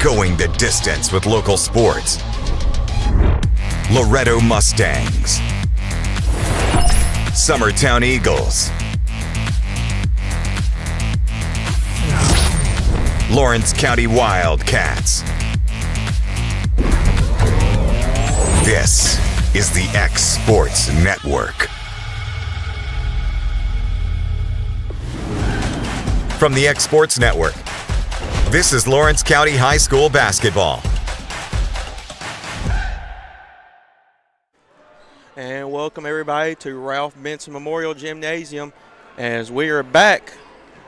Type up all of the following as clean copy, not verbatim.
Going the distance with local sports. Loretto Mustangs. Summertown Eagles. Lawrence County Wildcats. This is the X Sports Network. From the X Sports Network, this is Lawrence County High School basketball. And welcome everybody to Ralph Benson Memorial Gymnasium as we are back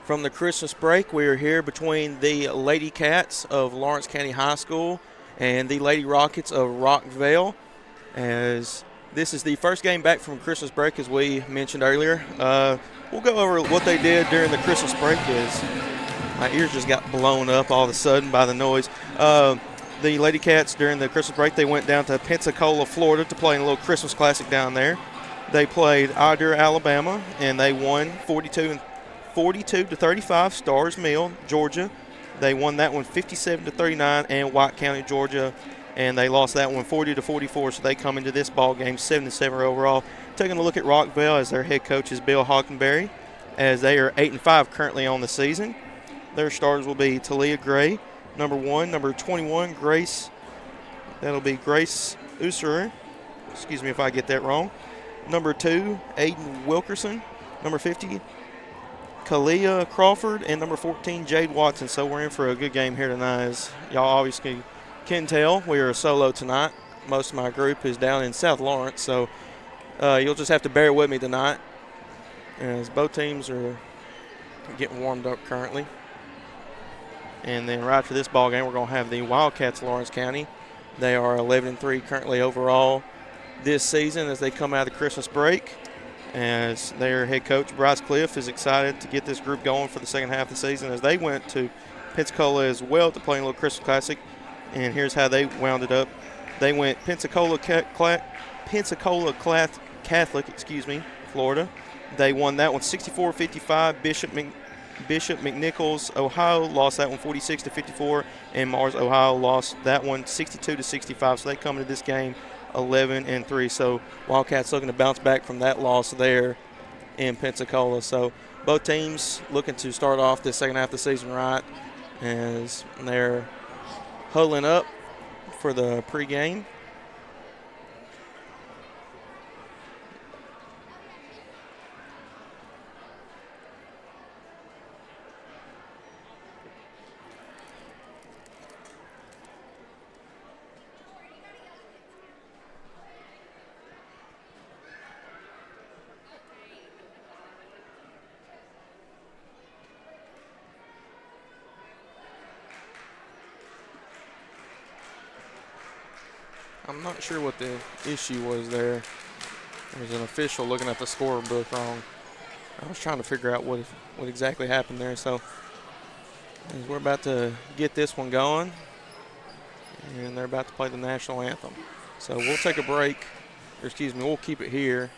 from the Christmas break. We are here between the Lady Cats of Lawrence County High School and the Lady Rockets of Rockvale, as this is the first game back from Christmas break, as we mentioned earlier. We'll go over what they did during the Christmas break, as my ears just got blown up all of a sudden by the noise. The Lady Cats during the Christmas break, they went down to Pensacola, Florida to play in a little Christmas classic down there. They played Adair, Alabama, and they won 42 to 35. Stars Mill, Georgia. They won that one 57 to 39, and White County, Georgia, and they lost that one 40 to 44. So they come into this ball game 7-7 overall. Taking a look at Rockvale, as their head coach is Bill Hockenberry, as they are 8-5 currently on the season. Their starters will be Talia Gray, number 1, number 21, Grace. That'll be Grace Userer. Excuse me if I get that wrong. Number 2, Aiden Wilkerson. Number 50, Kalia Crawford, and number 14, Jade Watson. So we're in for a good game here tonight. As y'all obviously can tell, we are solo tonight. Most of my group is down in South Lawrence, so you'll just have to bear with me tonight, as both teams are getting warmed up currently. And then right after this ball game, we're going to have the Wildcats of Lawrence County. They are 11-3 currently overall this season as they come out of the Christmas break, as their head coach, Bryce Cliff, is excited to get this group going for the second half of the season, as they went to Pensacola as well to play a little Christmas Classic. And here's how they wound it up. They went Pensacola Catholic, Florida. They won that one 64-55. Bishop McNichols, Ohio, lost that one 46 to 54, and Mars, Ohio, lost that one 62 to 65. So they come into this game 11-3. So Wildcats looking to bounce back from that loss there in Pensacola. So both teams looking to start off the second half of the season right, as they're huddling up for the pregame. I'm not sure what the issue was there. There was an official looking at the scorebook wrong. I was trying to figure out what exactly happened there. So as we're about to get this one going, and they're about to play the national anthem. So we'll take a break, or excuse me, we'll keep it here.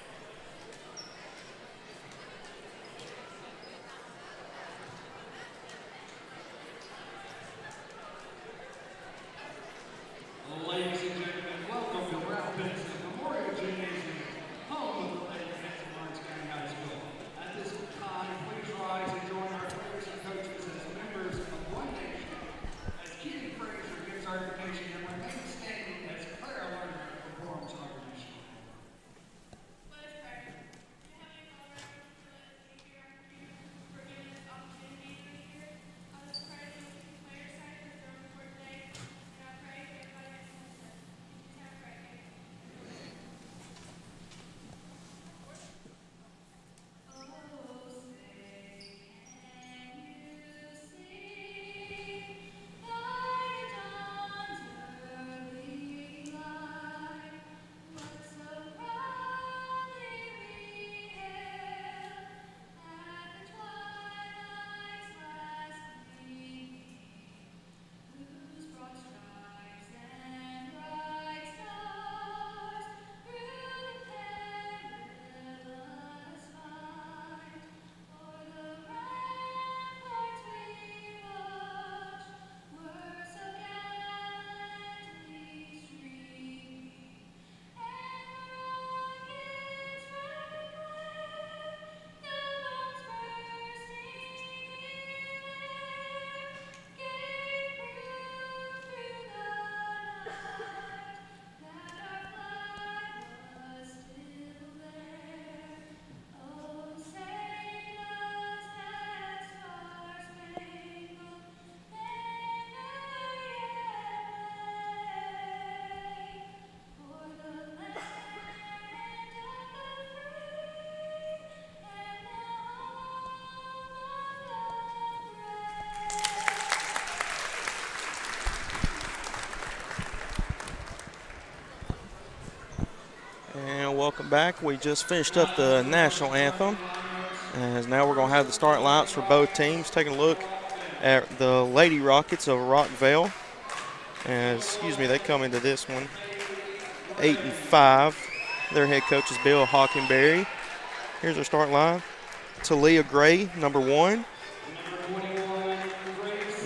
Welcome back. We just finished up the national anthem. As now we're going to have the start lineups for both teams. Taking a look at the Lady Rockets of Rockvale. They come into this one 8-5. Their head coach is Bill Hockenberry. Here's our start line. Talia Gray, number 1.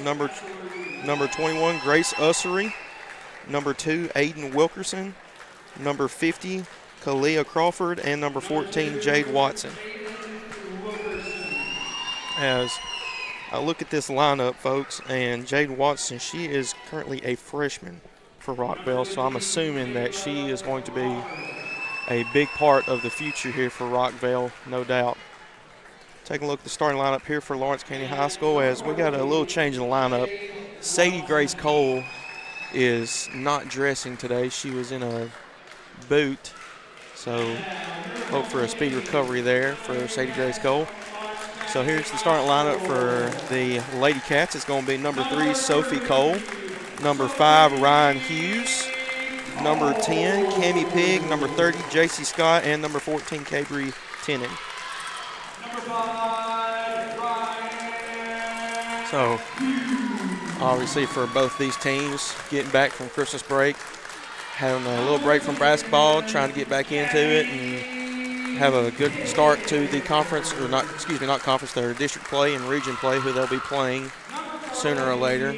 Number 21, Grace Ussery. Number 2, Aiden Wilkerson. Number 50, Kalia Crawford. And number 14, Jade Watson. As I look at this lineup, folks, and Jade Watson, she is currently a freshman for Rockvale, so I'm assuming that she is going to be a big part of the future here for Rockvale, no doubt. Taking a look at the starting lineup here for Lawrence County High School, as we got a little change in the lineup. Sadie Grace Cole is not dressing today. She was in a boot, so hope for a speedy recovery there for Sadie Grace Cole. So here's the starting lineup for the Lady Cats. It's going to be number 3, Sophie Cole. Number 5, Ryan Hughes. Number 10, Cammie Pigg. Number 30, JC Scott. And number 14, Cabry Tennant. So obviously for both these teams, getting back from Christmas break, having a little break from basketball, trying to get back into it and have a good start to the conference, or not conference, their district play and region play, who they'll be playing sooner or later.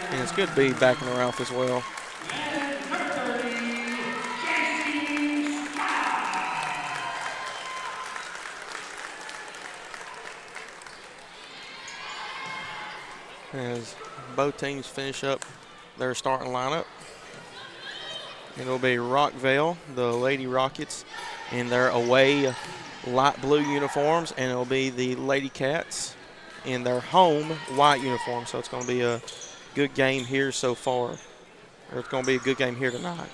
And it's good to be back in the Ralph as well. As both teams finish up their starting lineup. It'll be Rockvale, the Lady Rockets, in their away light blue uniforms, and it'll be the Lady Cats in their home white uniforms. So it's going to be a good game here so far. Or it's going to be a good game here tonight.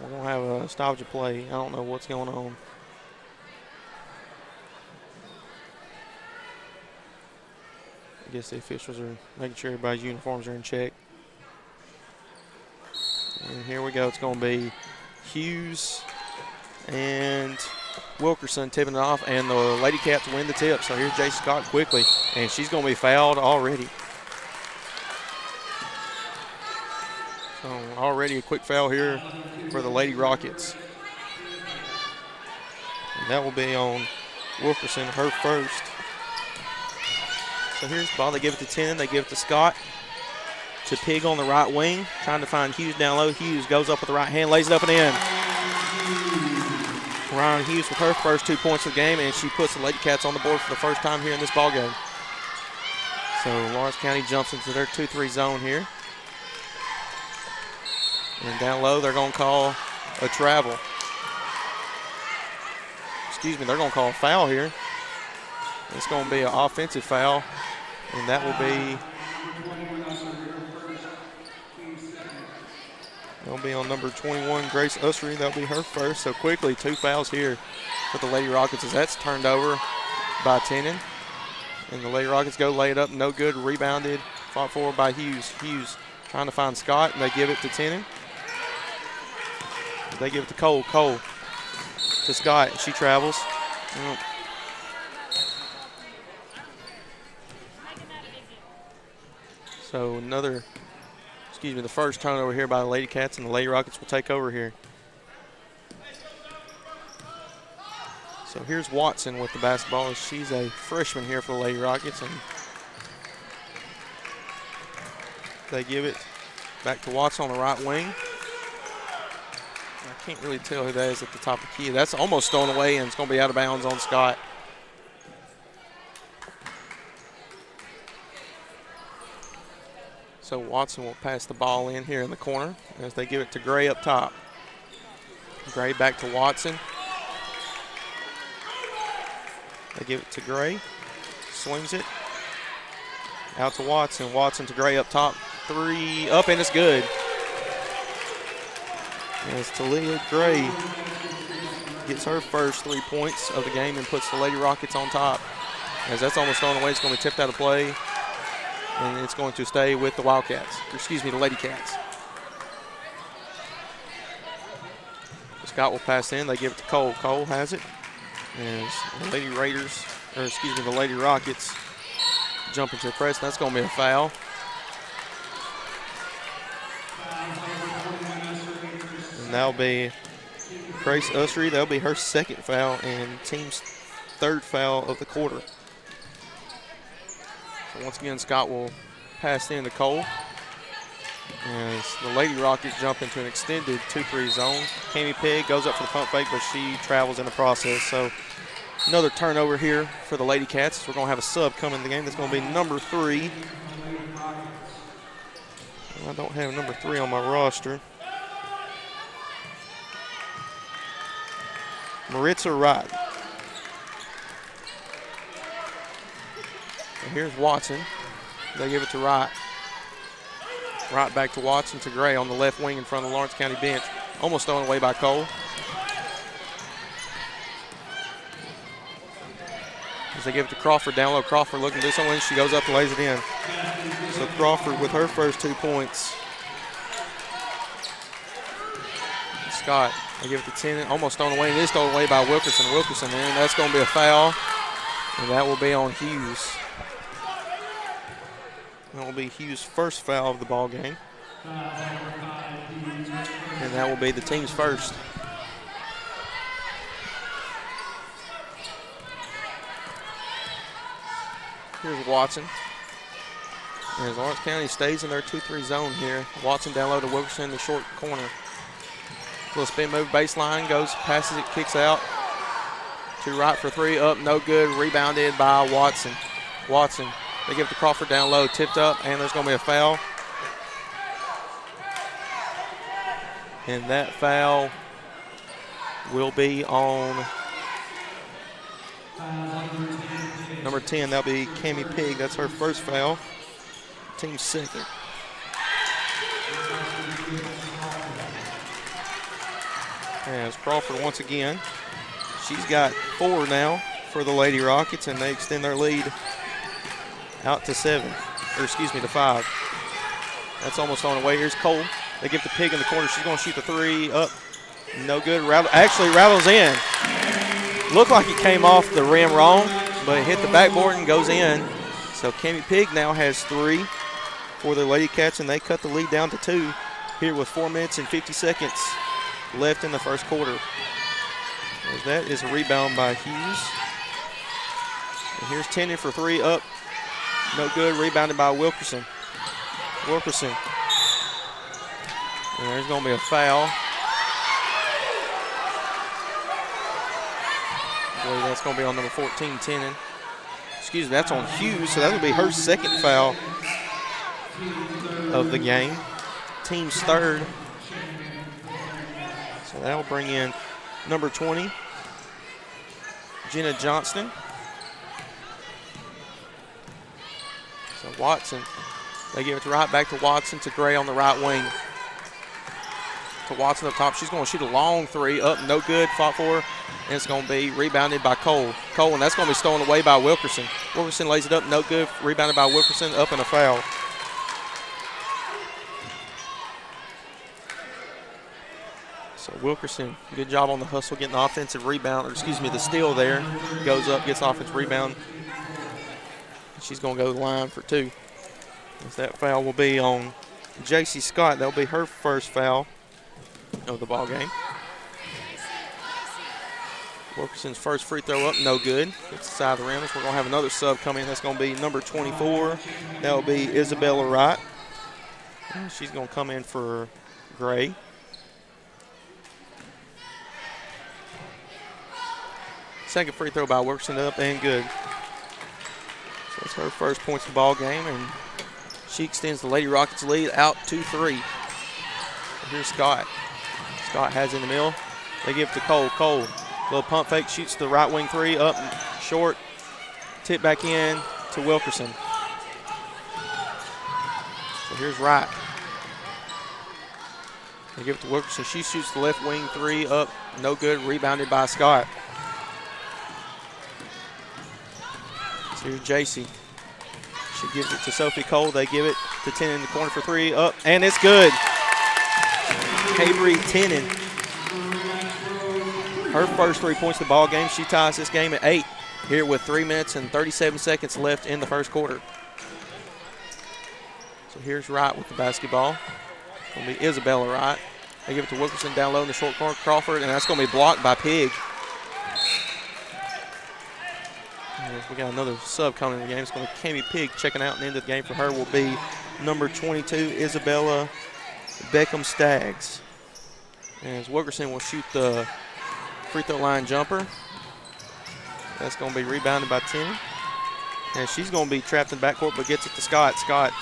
We're going to have a nostalgia play. I don't know what's going on. I guess the officials are making sure everybody's uniforms are in check. And here we go. It's going to be Hughes and Wilkerson tipping it off, and the Lady Cats win the tip. So here's J. Scott quickly, and she's going to be fouled already. So already a quick foul here for the Lady Rockets. And that will be on Wilkerson, her first. So here's the ball. They give it to Tennant. They give it to Scott. To Pig on the right wing. Trying to find Hughes down low. Hughes goes up with the right hand. Lays it up and in. Ryan Hughes with her first 2 points of the game. And she puts the Lady Cats on the board for the first time here in this ball game. So Lawrence County jumps into their 2-3 zone here. And down low, they're going to call a travel. They're going to call a foul here. It's going to be an offensive foul, and that will be on number 21, Grace Ussery. That'll be her first. So quickly, 2 fouls here for the Lady Rockets as that's turned over by Tennant. And the Lady Rockets go lay it up, no good, rebounded, fought forward by Hughes. Hughes trying to find Scott, and they give it to Tennant. They give it to Cole. Cole to Scott. She travels. So the first turnover here by the Lady Cats, and the Lady Rockets will take over here. So here's Watson with the basketball. She's a freshman here for the Lady Rockets, and they give it back to Watson on the right wing. I can't really tell who that is at the top of the key. That's almost thrown away, and it's going to be out of bounds on Scott. So Watson will pass the ball in here in the corner as they give it to Gray up top. Gray back to Watson. They give it to Gray. Swings it. Out to Watson. Watson to Gray up top. 3 up, and it's good. As Talia Gray gets her first 3 points of the game and puts the Lady Rockets on top. As that's almost thrown away, it's going to be tipped out of play, and it's going to stay with the Wildcats. The Lady Cats. Scott will pass in. They give it to Cole. Cole has it. As the Lady the Lady Rockets jump into the press. That's going to be a foul. And that'll be Grace Ussery. That'll be her second foul and team's third foul of the quarter. So once again, Scott will pass in to Cole. As the Lady Rockets jump into an extended 2-3 zone. Cami Pigg goes up for the pump fake, but she travels in the process. So another turnover here for the Lady Cats. We're going to have a sub come in the game. That's going to be number 3. I don't have number 3 on my roster. Maritza Wright. And here's Watson. They give it to Wright. Right back to Watson to Gray on the left wing in front of the Lawrence County bench. Almost thrown away by Cole. As they give it to Crawford down low. Crawford looking to do something. She goes up and lays it in. So Crawford with her first 2 points. Scott, they give it to Tennant. Almost thrown away. And it is thrown away by Wilkerson. Wilkerson, and that's going to be a foul. And that will be on Hughes. That will be Hughes' first foul of the ball game. And that will be the team's first. Here's Watson. As Lawrence County stays in their 2-3 zone here. Watson down low to Wilkerson in the short corner. Little spin move, baseline, goes, passes it, kicks out. To right for 3, up, no good. Rebounded by Watson. Watson. They give it to Crawford down low, tipped up, and there's going to be a foul. And that foul will be on number 10. That'll be Cami Pigg. That's her first foul. Team's second. As Crawford once again. She's got 4 now for the Lady Rockets, and they extend their lead out to 5. That's almost on the way. Here's Cole. They give the Pig in the corner. She's going to shoot the 3 up. No good. Actually rattles in. Looked like it came off the rim wrong, but it hit the backboard and goes in. So Cami Pigg now has 3 for the Lady Cats, and they cut the lead down to 2 here with 4 minutes and 50 seconds left in the first quarter. As that is a rebound by Hughes. And here's Tennant for 3 up. No good. Rebounded by Wilkerson. Wilkerson. And there's going to be a foul. I believe that's going to be on number 14, Tennant. Excuse me, that's on Hughes, so that'll be her second foul of the game. Team's third. So that'll bring in number 20, Jenna Johnston. So Watson, they give it to right back to Watson to Gray on the right wing. To Watson up top. She's going to shoot a long 3 up, no good, fought for, and it's going to be rebounded by Cole. Cole, and that's going to be stolen away by Wilkerson. Wilkerson lays it up, no good, rebounded by Wilkerson, up and a foul. So Wilkerson, good job on the hustle, getting the offensive rebound, or excuse me, the steal there. Goes up, gets offensive rebound. She's going to go to the line for 2. As that foul will be on J.C. Scott. That'll be her first foul of the ball game. Wilkerson's first free throw up, no good. It's the side of the rim. So we're going to have another sub come in. That's going to be number 24. That will be Isabella Wright. And she's going to come in for Gray. Second free throw by Wilkerson, up and good. So it's her first points of the ball game, and she extends the Lady Rockets lead out 2-3. Here's Scott. Scott has in the middle. They give it to Cole. Cole, little pump fake, shoots the right wing 3 up short. Tip back in to Wilkerson. So here's Wright. They give it to Wilkerson. She shoots the left wing three up. No good. Rebounded by Scott. So here's JC. She gives it to Sophie Cole. They give it to Tennant in the corner for three. Up, and it's good. Avery Tennant. Her first 3 points of the ball game. She ties this game at 8 here with 3 minutes and 37 seconds left in the first quarter. So here's Wright with the basketball. It's going to be Isabella Wright. They give it to Wilkerson down low in the short corner. Crawford, and that's going to be blocked by Pig. We got another sub coming in the game. It's going to be Cami Pig checking out, and the end of the game for her will be number 22, Isabella Beckham Staggs. As Wilkerson will shoot the free throw line jumper. That's going to be rebounded by Tennant. And she's going to be trapped in the backcourt, but gets it to Scott. Scott,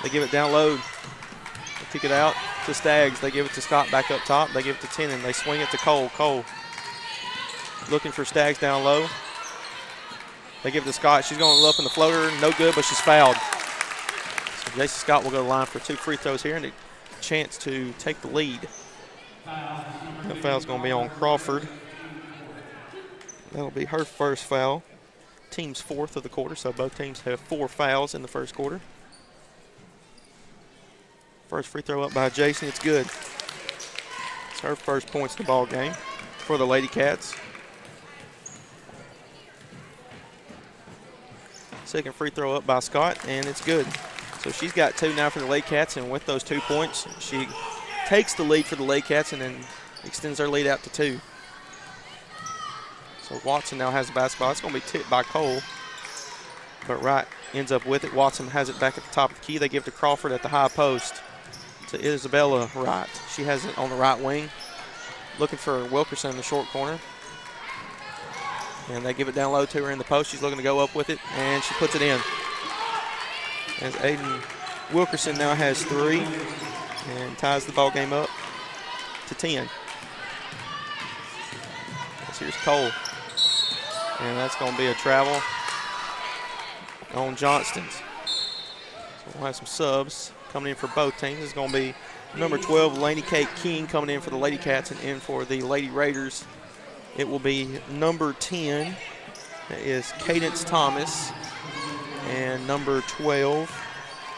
they give it down low. They kick it out to Staggs. They give it to Scott back up top. They give it to Tennant. They swing it to Cole. Cole looking for Staggs down low. They give it to Scott. She's going up in the floater. No good, but she's fouled. So Jason Scott will go to the line for 2 free throws here and a chance to take the lead. That foul's going to be on Crawford. That'll be her first foul. Team's 4th of the quarter, so both teams have 4 fouls in the first quarter. First free throw up by Jason. It's good. It's her first points of the ball game for the Lady Cats. Second free throw up by Scott, and it's good. So she's got 2 now for the Lady Cats, and with those 2 points, she takes the lead for the Lady Cats and then extends their lead out to 2. So Watson now has the basketball. It's going to be tipped by Cole, but Wright ends up with it. Watson has it back at the top of the key. They give it to Crawford at the high post to Isabella Wright. She has it on the right wing, looking for Wilkerson in the short corner. And they give it down low to her in the post. She's looking to go up with it, and she puts it in. As Aiden Wilkerson now has 3 and ties the ball game up to 10. So here's Cole. And that's going to be a travel on Johnston's. So we'll have some subs coming in for both teams. It's going to be number 12, Lainey Kate King, coming in for the Lady Cats, and in for the Lady Raiders, it will be number 10, that is Cadence Thomas, and number 12,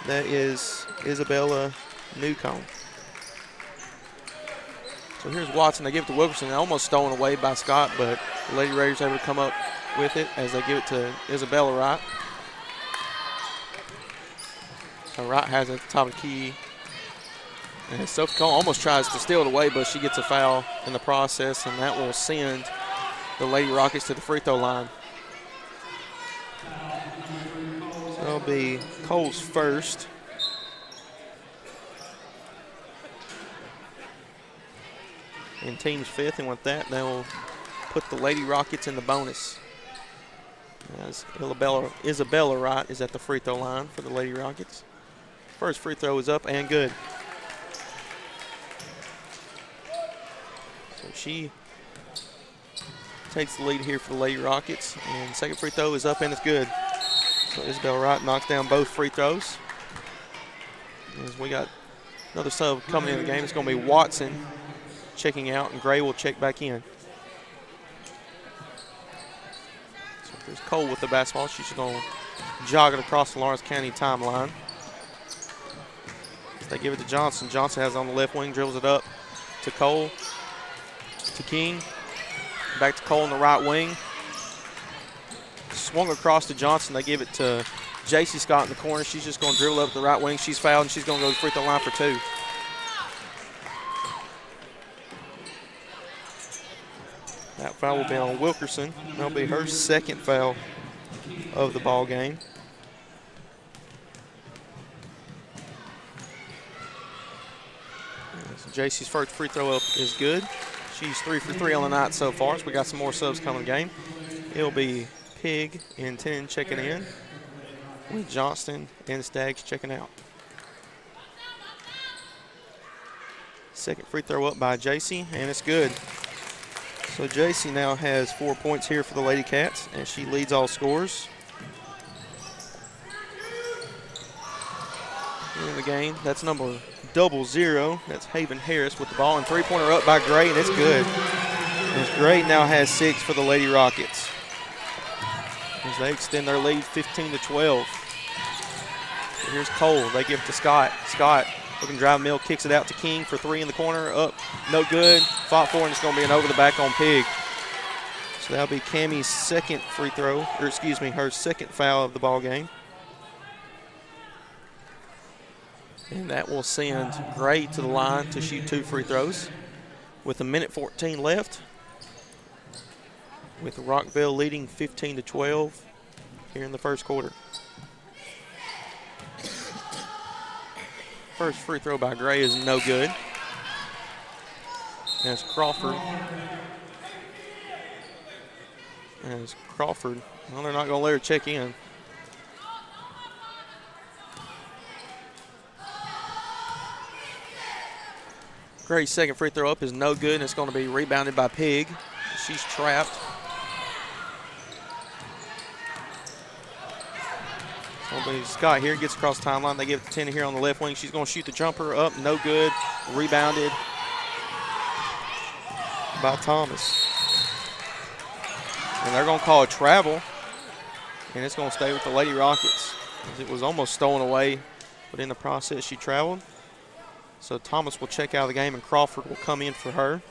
that is Isabella Newcomb. So here's Watson. They give it to Wilkerson. Almost stolen away by Scott, but the Lady Raiders able to come up with it as they give it to Isabella Wright. So Wright has it at the top of the key. And Sophie Cole almost tries to steal it away, but she gets a foul in the process, and that will send the Lady Rockets to the free throw line. So that'll be Cole's first. And team's 5th, and with that, they'll put the Lady Rockets in the bonus. As Isabella Wright is at the free throw line for the Lady Rockets. First free throw is up and good. So she takes the lead here for the Lady Rockets, and second free throw is up and it's good. So Isabella Wright knocks down both free throws. As we got another sub coming in the game, it's going to be Watson checking out, and Gray will check back in. So there's Cole with the basketball. She's just going to jog it across the Lawrence County timeline. They give it to Johnson. Johnson has it on the left wing, dribbles it up to Cole, to King, back to Cole on the right wing. Swung across to Johnson. They give it to J.C. Scott in the corner. She's just going to dribble up the right wing. She's fouled, and she's going to go to the free throw line for 2. That foul will be on Wilkerson. That'll be her second foul of the ball game. So JC's first free throw up is good. She's 3 for 3 on the night so far. So we got some more subs coming in the game. It'll be Pig and 10 checking in, with Johnston and Staggs checking out. Second free throw up by JC, and it's good. So JC now has 4 points here for the Lady Cats, and she leads all scorers in the game. That's number 0-0. That's Haven Harris with the ball, and three-pointer up by Gray, and it's good. As Gray now has 6 for the Lady Rockets, as they extend their lead 15-12. Here's Cole. They give it to Scott. Scott looking to drive mill, kicks it out to King for 3 in the corner. Up, no good. Fought for, and it's going to be an over the back on Pig. So that'll be Cammie's second free throw, or excuse me, her second foul of the ball game. And that will send Gray to the line to shoot 2 free throws with 1:14 left, with Rockvale leading 15-12 here in the first quarter. First free throw by Gray is no good. As Crawford, well, they're not going to let her check in. Gray's second free throw up is no good, and it's going to be rebounded by Pig. She's trapped. Scott here gets across the timeline. They give it to Tina here on the left wing. She's going to shoot the jumper up, no good. Rebounded by Thomas. And they're going to call a travel, and it's going to stay with the Lady Rockets. It was almost stolen away, but in the process she traveled. So Thomas will check out of the game, and Crawford will come in for her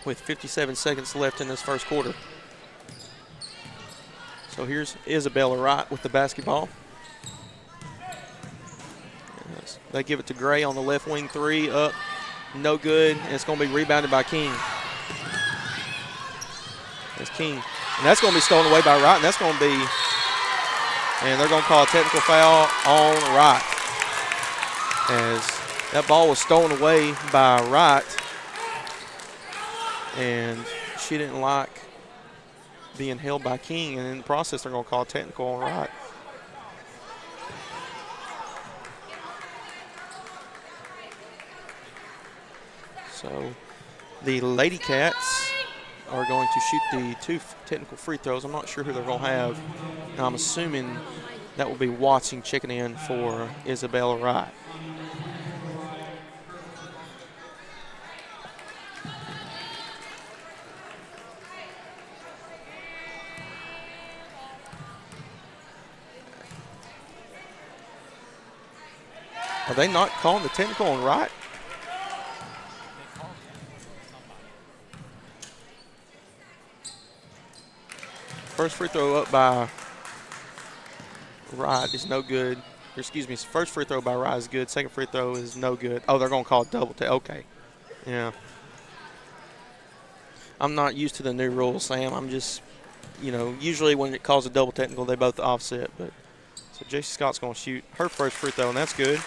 with 57 seconds left in this first quarter. So here's Isabella Wright with the basketball. They give it to Gray on the left wing, 3 up, no good, and it's going to be rebounded by King. That's King. And that's going to be stolen away by Wright, and that's going to be, and they're going to call a technical foul on Wright. As that ball was stolen away by Wright, and she didn't like being held by King, and in the process they're going to call a technical on Wright. So the Lady Cats are going to shoot the 2 technical free throws. I'm not sure who they're going to have. And I'm assuming that will be Watson checking in for Isabella Wright. Are they not calling the technical on Wright? First free throw up by Wright is no good. Or excuse me, first free throw by Wright is good. Second free throw is no good. Oh, they're going to call it double take. Okay. Yeah. I'm not used to the new rules, Sam. I'm just, usually when it calls a double technical, they both offset. But so JC Scott's going to shoot her first free throw, and that's good.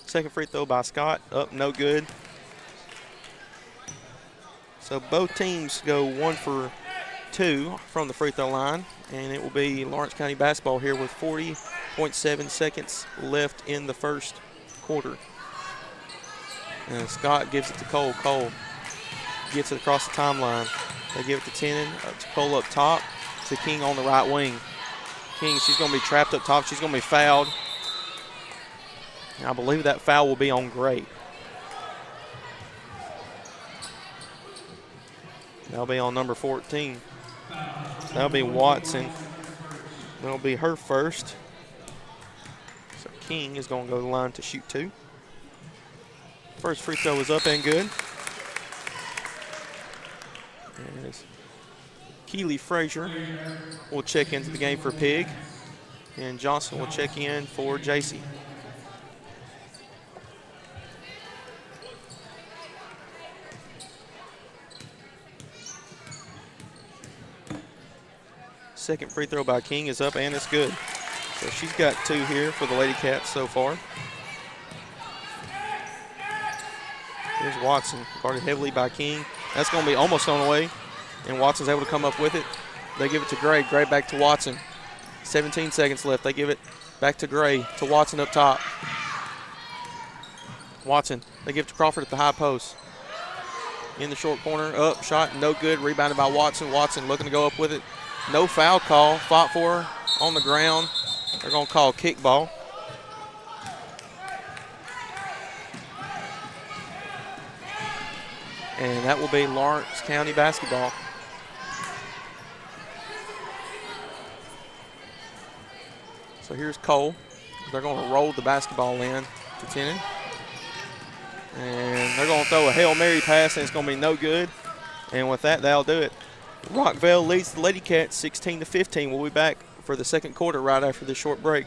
Second free throw by Scott, up, no good. So both teams go 1 for 2 from the free throw line, and it will be Lawrence County basketball here with 40.7 seconds left in the first quarter. And Scott gives it to Cole. Cole gets it across the timeline. They give it to Tenon, to Cole up top, to King on the right wing. King, she's going to be trapped up top. She's going to be fouled. And I believe that foul will be on Gray. That'll be on number 14. That'll be Watson. That'll be her first. So King is going to go to the line to shoot 2. First free throw is up and good. As Keely Frazier will check into the game for Pig, and Johnson will check in for JC. Second free throw by King is up, and it's good. So she's got 2 here for the Lady Cats so far. Here's Watson, guarded heavily by King. That's going to be almost on the way, and Watson's able to come up with it. They give it to Gray. Gray back to Watson. 17 seconds left. They give it back to Gray, to Watson up top. Watson, they give it to Crawford at the high post. In the short corner, up, shot, no good. Rebounded by Watson. Watson looking to go up with it. No foul call. Fought for her. on the ground. They're going to call kickball. And that will be Lawrence County basketball. So here's Cole. They're going to roll the basketball in to Tennant. And they're going to throw a Hail Mary pass, and it's going to be no good. And with that, that'll do it. Rockvale leads the Lady Cats 16-15. We'll be back for the second quarter right after this short break.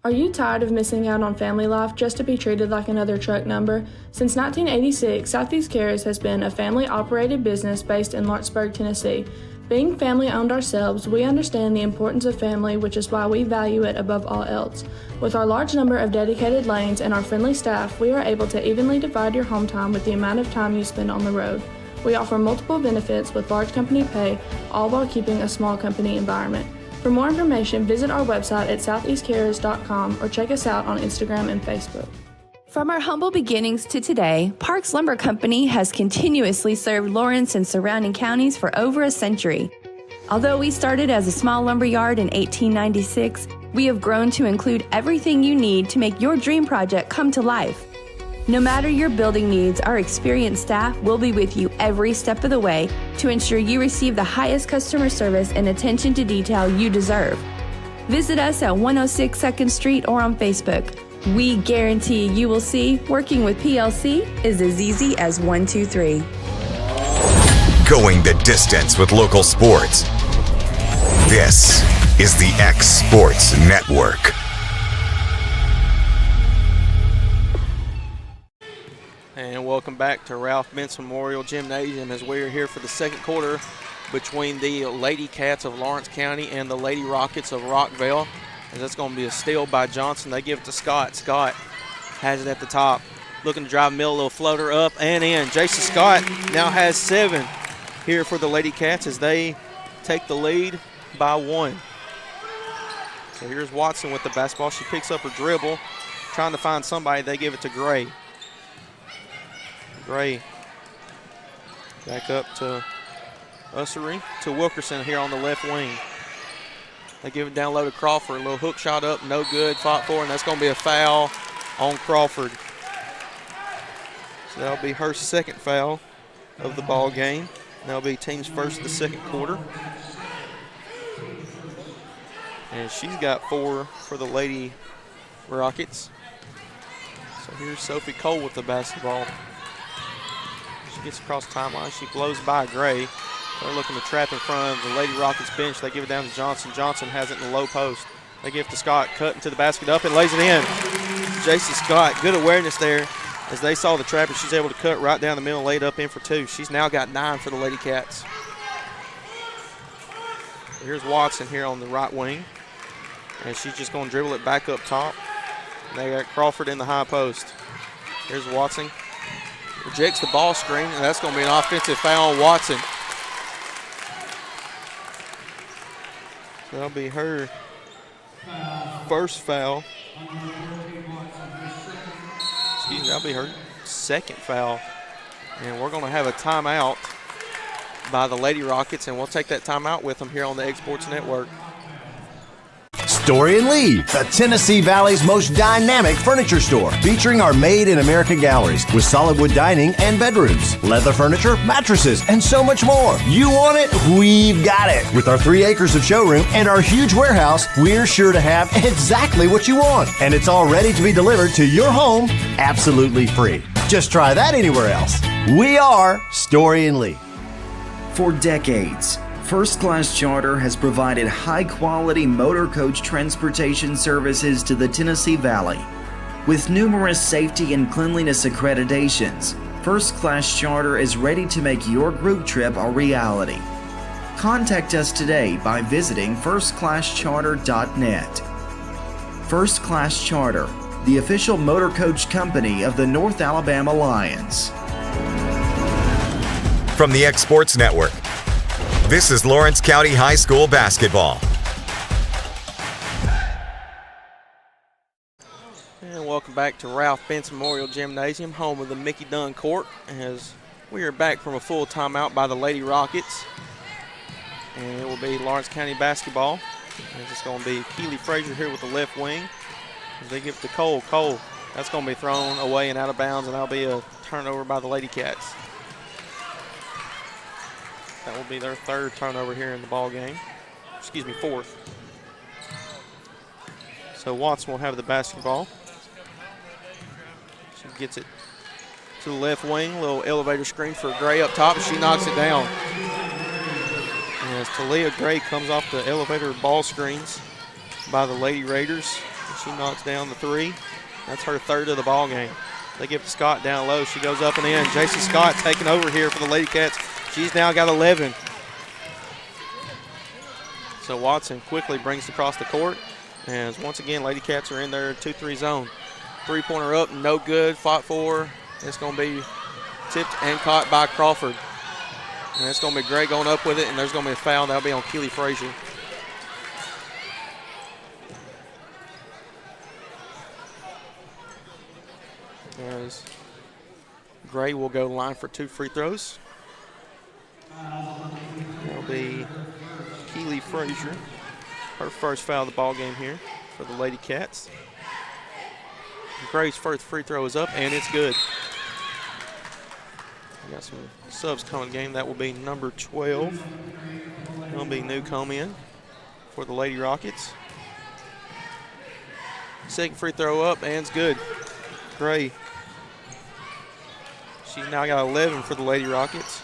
Are you tired of missing out on family life just to be treated like another truck number? Since 1986, Southeast Cares has been a family-operated business based in Lawrenceburg, Tennessee. Being family-owned ourselves, we understand the importance of family, which is why we value it above all else. With our large number of dedicated lanes and our friendly staff, we are able to evenly divide your home time with the amount of time you spend on the road. We offer multiple benefits with large company pay, all while keeping a small company environment. For more information, visit our website at southeastcares.com or check us out on Instagram and Facebook. From our humble beginnings to today, Parks Lumber Company has continuously served Lawrence and surrounding counties for over a century. Although we started as a small lumber yard in 1896, we have grown to include everything you need to make your dream project come to life. No matter your building needs, our experienced staff will be with you every step of the way to ensure you receive the highest customer service and attention to detail you deserve. Visit us at 106 2nd Street or on Facebook. We guarantee you will see working with PLC is as easy as 1, 2, 3. Going the distance with local sports. This is the X Sports Network. And welcome back to Ralph Benson Memorial Gymnasium as we are here for the second quarter between the Lady Cats of Lawrence County and the Lady Rockets of Rockvale. And that's going to be a steal by Johnson. They give it to Scott. Scott has it at the top. Looking to drive middle, little floater up and in. Jason Scott now has 7 here for the Lady Cats as they take the lead by 1. So here's Watson with the basketball. She picks up her dribble, trying to find somebody. They give it to Gray. Gray back up to Ussery, to Wilkerson here on the left wing. They give it down low to Crawford. A little hook shot up, no good, fought for, and that's going to be a foul on Crawford. So that'll be her second foul of the ball game. That'll be team's first of the second quarter. And she's got 4 for the Lady Rockets. So here's Sophie Cole with the basketball. She gets across the timeline. She blows by Gray. They're looking to trap in front of the Lady Rockets bench. They give it down to Johnson. Johnson has it in the low post. They give it to Scott, cutting to the basket up and lays it in. Jason Scott, good awareness there. As they saw the trapper, she's able to cut right down the middle, laid up in for 2. She's now got 9 for the Lady Cats. Here's Watson here on the right wing. And she's just going to dribble it back up top. And they got Crawford in the high post. Here's Watson. Rejects the ball screen, and that's going to be an offensive foul on Watson. So that'll be her first foul. Excuse me, that'll be her second foul. And we're going to have a timeout by the Lady Rockets, and we'll take that timeout with them here on the X Sports Network. Story & Lee, the Tennessee Valley's most dynamic furniture store, featuring our Made in America galleries with solid wood dining and bedrooms, leather furniture, mattresses, and so much more. You want it? We've got it. With our 3 acres of showroom and our huge warehouse, we're sure to have exactly what you want. And it's all ready to be delivered to your home absolutely free. Just try that anywhere else. We are Story & Lee. For decades, First Class Charter has provided high-quality motor coach transportation services to the Tennessee Valley. With numerous safety and cleanliness accreditations, First Class Charter is ready to make your group trip a reality. Contact us today by visiting firstclasscharter.net. First Class Charter, the official motor coach company of the North Alabama Lions. From the X Sports Network, this is Lawrence County High School basketball. And welcome back to Ralph Benson Memorial Gymnasium, home of the Mickey Dunn Court, as we are back from a full timeout by the Lady Rockets. And it will be Lawrence County basketball. And it's going to be Keely Frazier here with the left wing. As they give it to Cole. Cole, that's going to be thrown away and out of bounds, and that'll be a turnover by the Lady Cats. That will be their third turnover here in the ball game. Excuse me, fourth. So Watson will have the basketball. She gets it to the left wing. Little elevator screen for Gray up top, and she knocks it down. And as Talia Gray comes off the elevator ball screens by the Lady Raiders, she knocks down the three. That's her third of the ball game. They give it to Scott down low. She goes up and in. J.C. Scott taking over here for the Lady Cats. She's now got 11. So Watson quickly brings it across the court. As once again, Lady Cats are in their 2-3 zone. Three-pointer up, no good, fought for. It's going to be tipped and caught by Crawford. And it's going to be Gray going up with it, and there's going to be a foul. That'll be on Keely Frazier. As Gray will go line for 2 free throws. That'll be Keely Frazier. Her first foul of the ball game here for the Lady Cats. Gray's first free throw is up, and it's good. We got some subs coming in the game. That will be number 12. That'll be Newcomb in for the Lady Rockets. Second free throw up, and it's good. Gray. She's now got 11 for the Lady Rockets.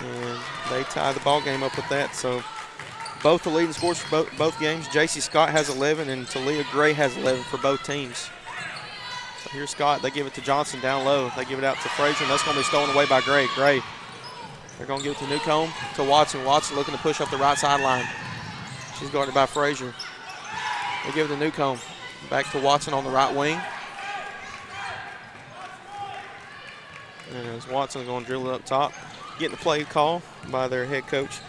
And they tie the ball game up with that. So both the leading scores for both games. J.C. Scott has 11, and Talia Gray has 11 for both teams. So here's Scott. They give it to Johnson down low. They give it out to Frazier, and that's going to be stolen away by Gray. Gray. They're going to give it to Newcomb, to Watson. Watson looking to push up the right sideline. She's guarded by Frazier. They give it to Newcomb. Back to Watson on the right wing. And as Watson's going to drill it up top. Getting the play call by their head coach,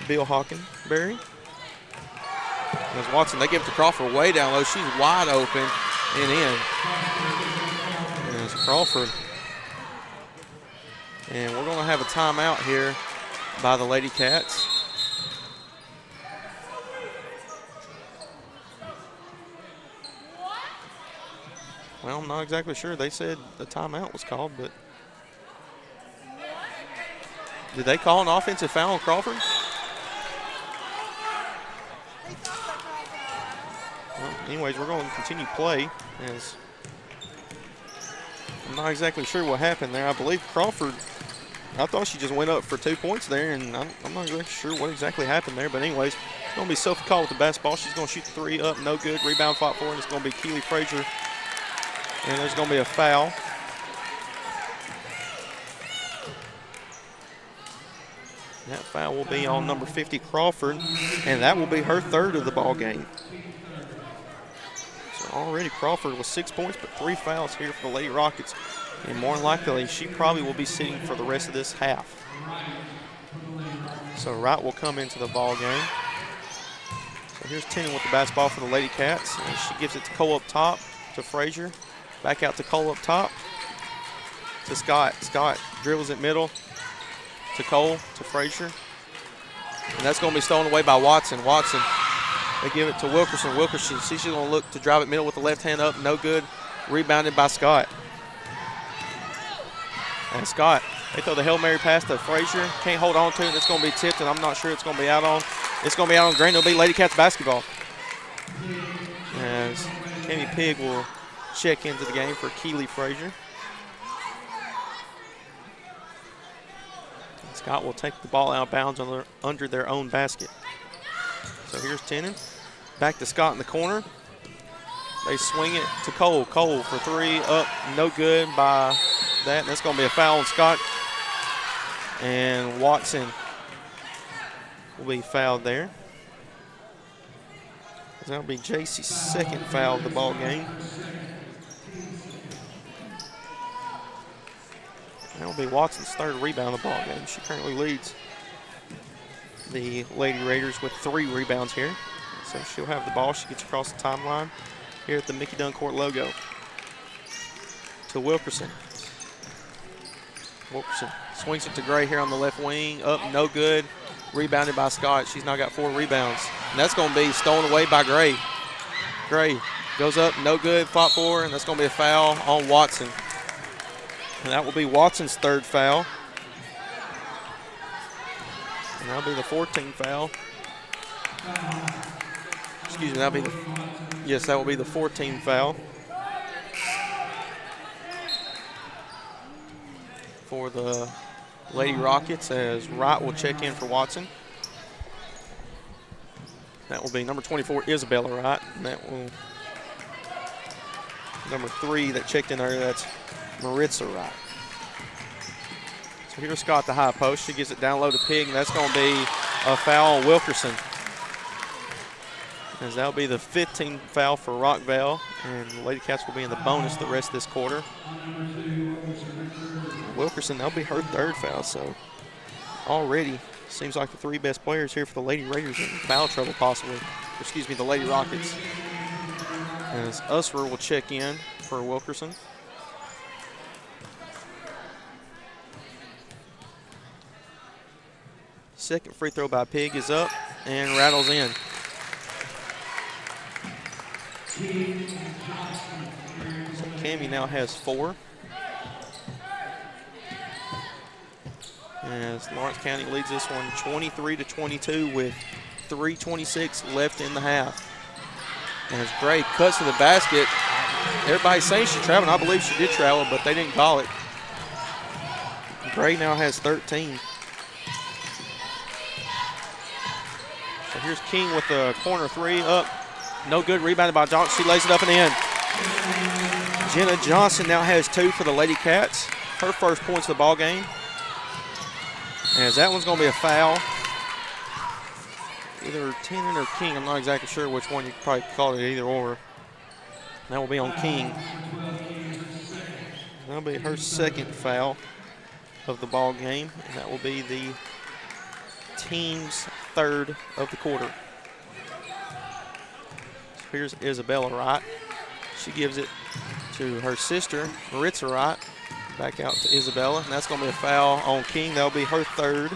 Bill Hockenberry. As Watson, they give it to Crawford way down low. She's wide open and in. And it's Crawford. And we're going to have a timeout here by the Lady Cats. Well, I'm not exactly sure. They said the timeout was called, but did they call an offensive foul on Crawford? Well, anyways, we're going to continue play. As I'm not exactly sure what happened there. I believe Crawford, I thought she just went up for 2 points there, and I'm not really sure what exactly happened there. But anyways, it's going to be Sophie Call with the basketball. She's going to shoot the three up, no good. Rebound fought for, and it's going to be Keely Frazier. And there's going to be a foul. That foul will be on number 50, Crawford, and that will be her third of the ball game. So already Crawford with 6 points, but 3 fouls here for the Lady Rockets. And more than likely, she probably will be sitting for the rest of this half. So Wright will come into the ball game. So here's Tennant with the basketball for the Lady Cats. And she gives it to Cole up top, to Frazier. Back out to Cole up top, to Scott. Scott dribbles it middle, to Cole, to Frazier. And that's going to be stolen away by Watson. Watson, they give it to Wilkerson. Wilkerson, she's going to look to drive it middle with the left hand up. No good. Rebounded by Scott. And Scott, they throw the Hail Mary pass to Frazier. Can't hold on to it. It's going to be tipped, and I'm not sure it's going to be out on. It's going to be out on Green. It'll be Lady Cats basketball. As Tammy Pigg will check into the game for Keely Frazier. Scott will take the ball out of bounds under their own basket. So here's Tennant. Back to Scott in the corner. They swing it to Cole. Cole for three, up, no good by that. And that's going to be a foul on Scott. And Watson will be fouled there. That'll be JC's second foul of the ball game. That'll be Watson's third rebound of the ball game. She currently leads the Lady Raiders with 3 rebounds here. So she'll have the ball. She gets across the timeline here at the Mickey Duncourt logo. To Wilkerson. Wilkerson swings it to Gray here on the left wing. Up, no good. rebounded by Scott. She's now got 4 rebounds. And that's going to be stolen away by Gray. Gray goes up, no good, fought for, and that's going to be a foul on Watson. And that will be Watson's 3rd foul. And that'll be the 14th foul. Excuse me, that will be the 14th foul for the Lady Rockets, as Wright will check in for Watson. That will be number 24, Isabella Wright. And that will, number 3 that checked in there, that's Maritza Wright. So here's Scott, the high post. She gives it down low to Pig, and that's going to be a foul on Wilkerson. As that'll be the 15th foul for Rockvale, and the Lady Cats will be in the bonus the rest of this quarter. Wilkerson, that'll be her 3rd foul, so already seems like the 3 best players here for the Lady Raiders in foul trouble possibly. Excuse me, the Lady Rockets. As Usher will check in for Wilkerson. Second free throw by Pig is up and rattles in. So Cammie now has 4. As Lawrence County leads this one 23-22 with 3:26 left in the half. And as Gray cuts to the basket, everybody's saying she traveled. I believe she did travel, but they didn't call it. Gray now has 13. So here's King with the corner 3 up. No good, rebounded by Johnson. She lays it up and in. Jenna Johnson now has 2 for the Lady Cats. Her first points of the ball game. As that one's going to be a foul. Either Tennant or King. I'm not exactly sure which one. You could probably call it either or. That will be on King. That'll be her 2nd foul of the ball game. And that will be the team's 3rd of the quarter. So here's Isabella Wright. She gives it to her sister, Maritza Wright. Back out to Isabella, and that's going to be a foul on King. That'll be her 3rd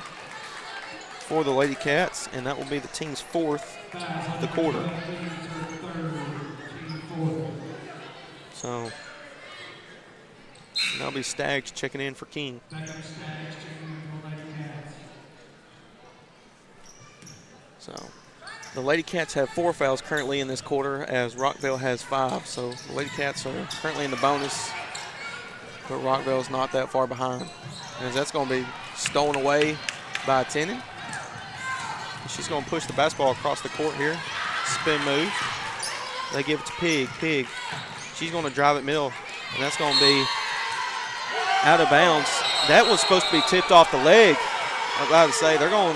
for the Lady Cats, and that will be the team's 4th of the quarter. So that'll be Staggs checking in for King. So the Lady Cats have 4 fouls currently in this quarter, as Rockvale has 5. So the Lady Cats are currently in the bonus, but Rockvale's not that far behind. And that's going to be stolen away by Tennant. She's going to push the basketball across the court here. Spin move. They give it to Pig. Pig. She's going to drive it middle, and that's going to be out of bounds. That was supposed to be tipped off the leg. I'm about to say they're going.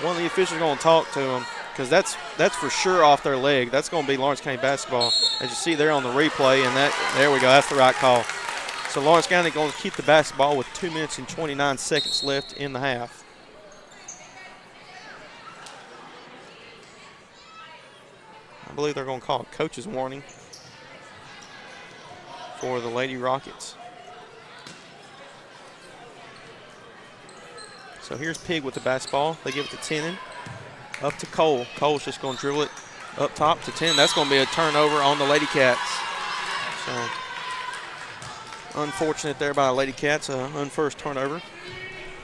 One of the officials is going to talk to them, because that's for sure off their leg. That's going to be Lawrence County basketball, as you see there on the replay, and there we go. That's the right call. So Lawrence County going to keep the basketball with 2 minutes and 29 seconds left in the half. I believe they're going to call a coach's warning for the Lady Rockets. So here's Pig with the basketball. They give it to Tennant. Up to Cole. Cole's just going to dribble it up top to 10. That's going to be a turnover on the Lady Cats. So unfortunate there by the Lady Cats, unforced turnover.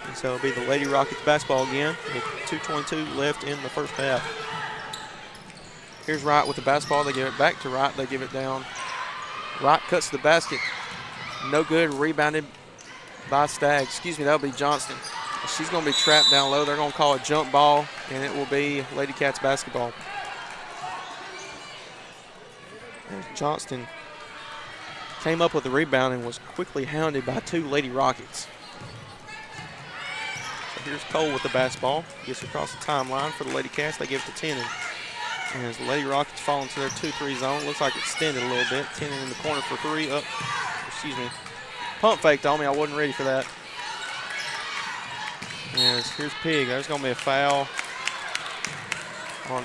And so it'll be the Lady Rockets basketball again with 2:22 left in the first half. Here's Wright with the basketball. They give it back to Wright. They give it down. Wright cuts the basket. No good. Rebounded by Staggs. Excuse me, that'll be Johnston. She's going to be trapped down low. They're going to call a jump ball, and it will be Lady Cats basketball. And Johnston came up with the rebound and was quickly hounded by 2 Lady Rockets. So here's Cole with the basketball. Gets across the timeline for the Lady Cats. They give it to Tennant. And as the Lady Rockets fall into their 2-3 zone, looks like extended a little bit. Tennant in the corner for 3. Excuse me. Pump faked on me. I wasn't ready for that. As here's Pig. There's going to be a foul on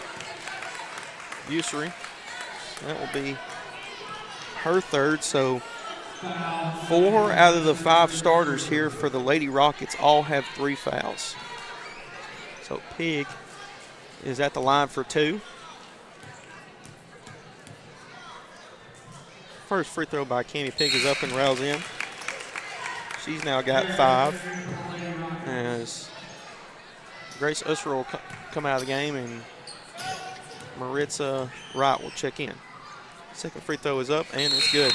Bussery. That will be her 3rd. So 4 out of the 5 starters here for the Lady Rockets all have 3 fouls. So Pig is at the line for 2. First free throw by Cami Pig is up and rails in. She's now got 5. As Grace Usser will come out of the game, and Maritza Wright will check in. Second free throw is up, and it's good.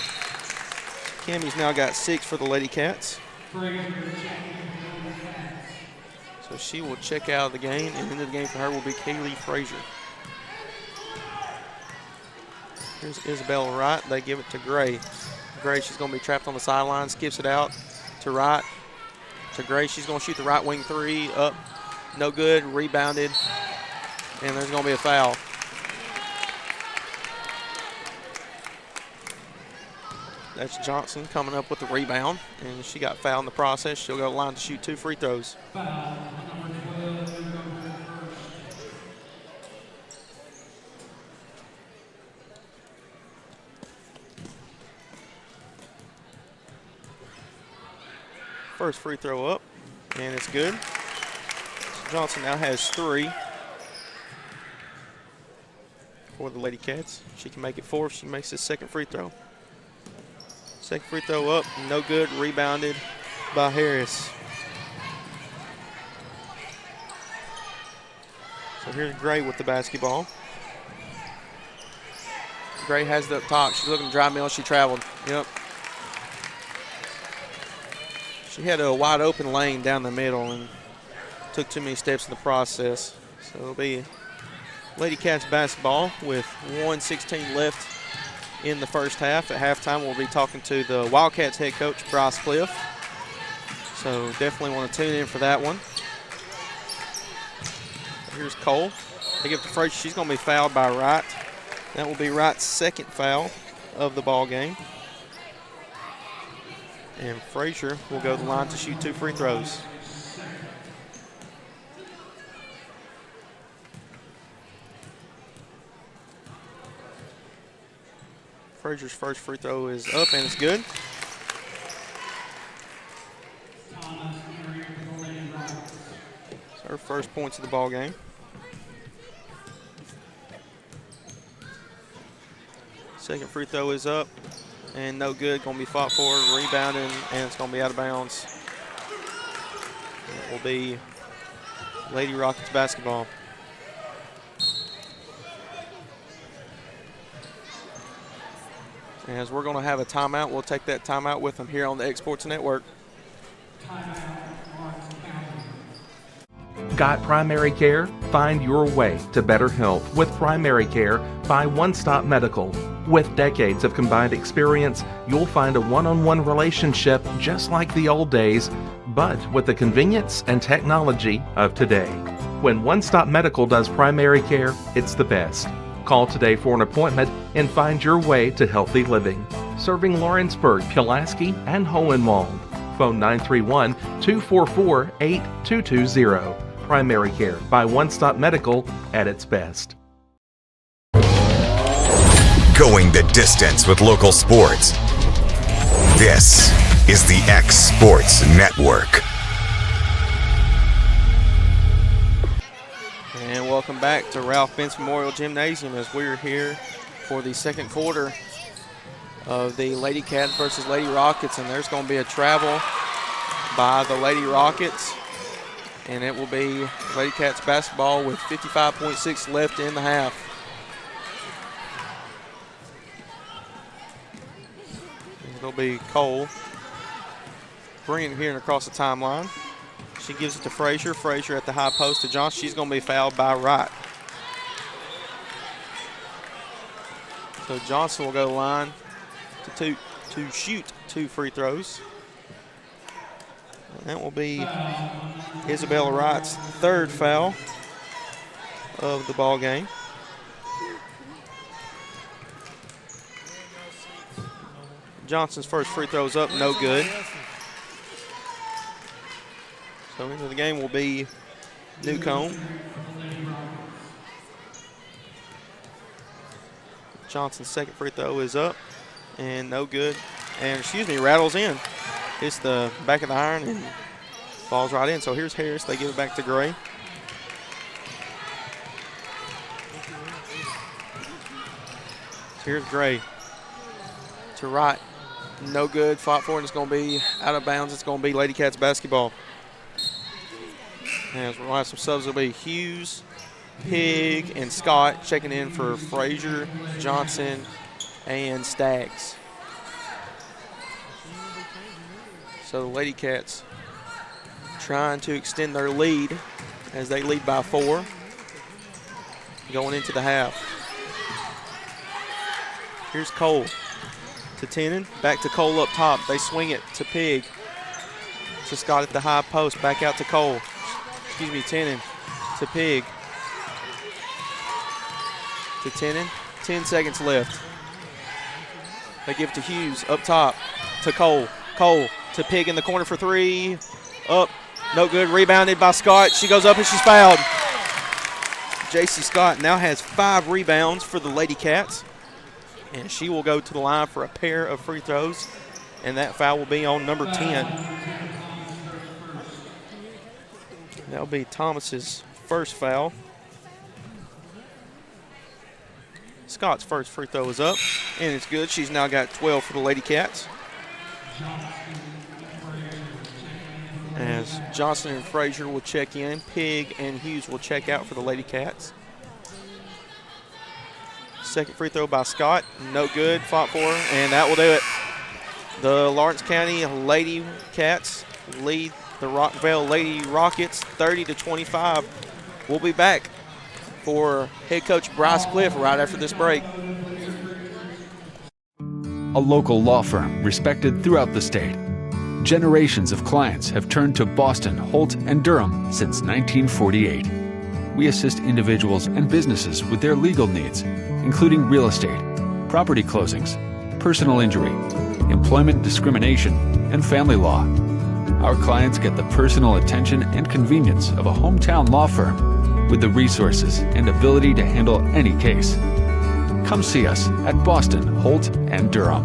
Cammy's now got 6 for the Lady Cats. So she will check out of the game, and into the game for her will be Kaylee Frazier. Here's Isabella Wright. They give it to Gray. Gray, she's going to be trapped on the sideline, skips it out to Wright. To Gray, she's going to shoot the right wing 3 up. No good, rebounded, and there's going to be a foul. That's Johnson coming up with the rebound, and she got fouled in the process. She'll go to the line to shoot 2 free throws. First free throw up, and it's good. So Johnson now has 3 for the Lady Cats. She can make it 4 if she makes this second free throw. Second free throw up, no good, rebounded by Harris. So here's Gray with the basketball. Gray has it up top. She's looking to drive middle. She traveled. Yep. She had a wide open lane down the middle and took too many steps in the process. So it'll be Lady Cats basketball with 1:16 left in the first half. At halftime, we'll be talking to the Wildcats head coach, Bryce Cliff. So definitely want to tune in for that one. Here's Cole. They give it to Frazier. She's going to be fouled by Wright. That will be Wright's second foul of the ball game. And Frazier will go to the line to shoot 2 free throws. Frazier's first free throw is up, and it's good. It's her first points of the ball game. Second free throw is up, and no good. Going to be fought for, rebounding, and it's going to be out of bounds. It will be Lady Rockets basketball. As we're going to have a timeout, we'll take that timeout with them here on the X Sports Network. Got primary care? Find your way to better health with primary care by One Stop Medical. With decades of combined experience, you'll find a one-on-one relationship just like the old days, but with the convenience and technology of today. When One Stop Medical does primary care, it's the best. Call today for an appointment and find your way to healthy living. Serving Lawrenceburg, Pulaski, and Hohenwald. Phone 931-244-8220. Primary care by One Stop Medical at its best. Going the distance with local sports. This is the X Sports Network. And welcome back to Ralph Benson Memorial Gymnasium as we're here for the second quarter of the Lady Cats versus Lady Rockets. And there's going to be a travel by the Lady Rockets. And it will be Lady Cats basketball with 55.6 left in the half. It'll be Cole bringing it here and across the timeline. She gives it to Frazier. Frazier at the high post to Johnson. She's going to be fouled by Wright. So Johnson will go to the line to shoot 2 free throws. And that will be Isabella Wright's 3rd foul of the ball game. Johnson's first free throw is up, no good. So into the game will be Newcomb. Johnson's second free throw is up and no good. And rattles in. Hits the back of the iron and falls right in. So here's Harris. They give it back to Gray. Here's Gray to right. No good. Fought for it. It's going to be out of bounds. It's going to be Lady Cats basketball. And we'll have some subs. It'll be Hughes, Pig, and Scott checking in for Frazier, Johnson, and Staggs. So the Lady Cats trying to extend their lead as they lead by 4 going into the half. Here's Cole to Tennant. Back to Cole up top. They swing it to Pig. To Scott at the high post. Back out to Cole. Tennant to Pig. To Tennant. 10 seconds left. They give it to Hughes up top to Cole. Cole to Pig in the corner for 3. Up. No good. Rebounded by Scott. She goes up and she's fouled. J.C. Scott now has 5 rebounds for the Lady Cats. And she will go to the line for a pair of free throws. And that foul will be on number 10. That'll be Thomas's first foul. Scott's first free throw is up, and it's good. She's now got 12 for the Lady Cats. As Johnson and Frazier will check in, Pig and Hughes will check out for the Lady Cats. Second free throw by Scott, no good, fought for, and that will do it. The Lawrence County Lady Cats lead the Rockvale Lady Rockets 30-25. We'll be back for head coach Bryce Cliff right after this break. A local law firm respected throughout the state. Generations of clients have turned to Boston, Holt, and Durham since 1948. We assist individuals and businesses with their legal needs, including real estate, property closings, personal injury, employment discrimination, and family law. Our clients get the personal attention and convenience of a hometown law firm with the resources and ability to handle any case. Come see us at Boston, Holt, and Durham.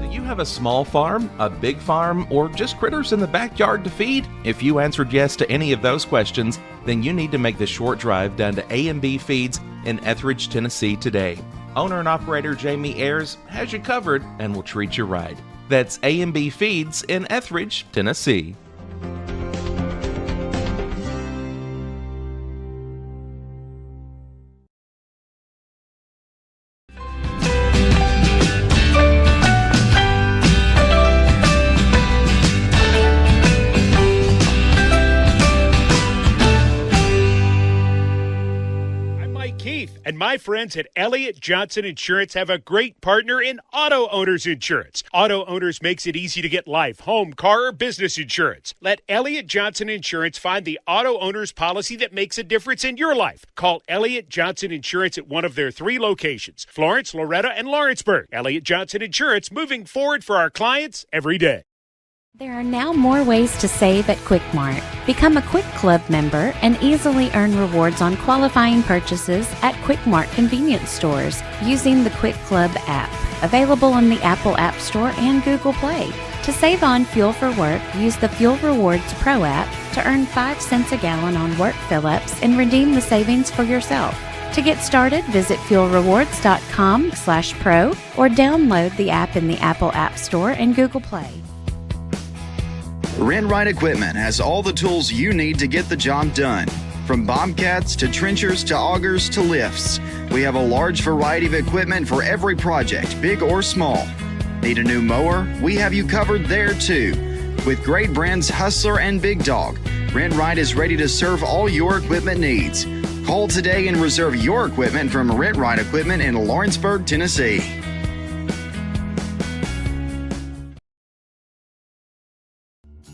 Do you have a small farm, a big farm, or just critters in the backyard to feed? If you answered yes to any of those questions, then you need to make the short drive down to A&B Feeds in Etheridge, Tennessee today. Owner and operator Jamie Ayers has you covered and will treat you right. That's A&B Feeds in Etheridge, Tennessee. And my friends at Elliott Johnson Insurance have a great partner in Auto Owners Insurance. Auto Owners makes it easy to get life, home, car, or business insurance. Let Elliott Johnson Insurance find the Auto Owners policy that makes a difference in your life. Call Elliott Johnson Insurance at one of their 3 locations, Florence, Loretta, and Lawrenceburg. Elliott Johnson Insurance, moving forward for our clients every day. There are now more ways to save at Quick Mart. Become a Quick Club member and easily earn rewards on qualifying purchases at Quick Mart convenience stores using the Quick Club app, available on the Apple App Store and Google Play. To save on fuel for work, use the Fuel Rewards Pro app to earn 5 cents a gallon on work fill-ups and redeem the savings for yourself. To get started, visit fuelrewards.com/pro or download the app in the Apple App Store and Google Play. Rent Right Equipment has all the tools you need to get the job done. From bobcats to trenchers to augers to lifts, we have a large variety of equipment for every project, big or small. Need a new mower? We have you covered there too. With great brands Hustler and Big Dog, Rent Right is ready to serve all your equipment needs. Call today and reserve your equipment from Rent Right Equipment in Lawrenceburg, Tennessee.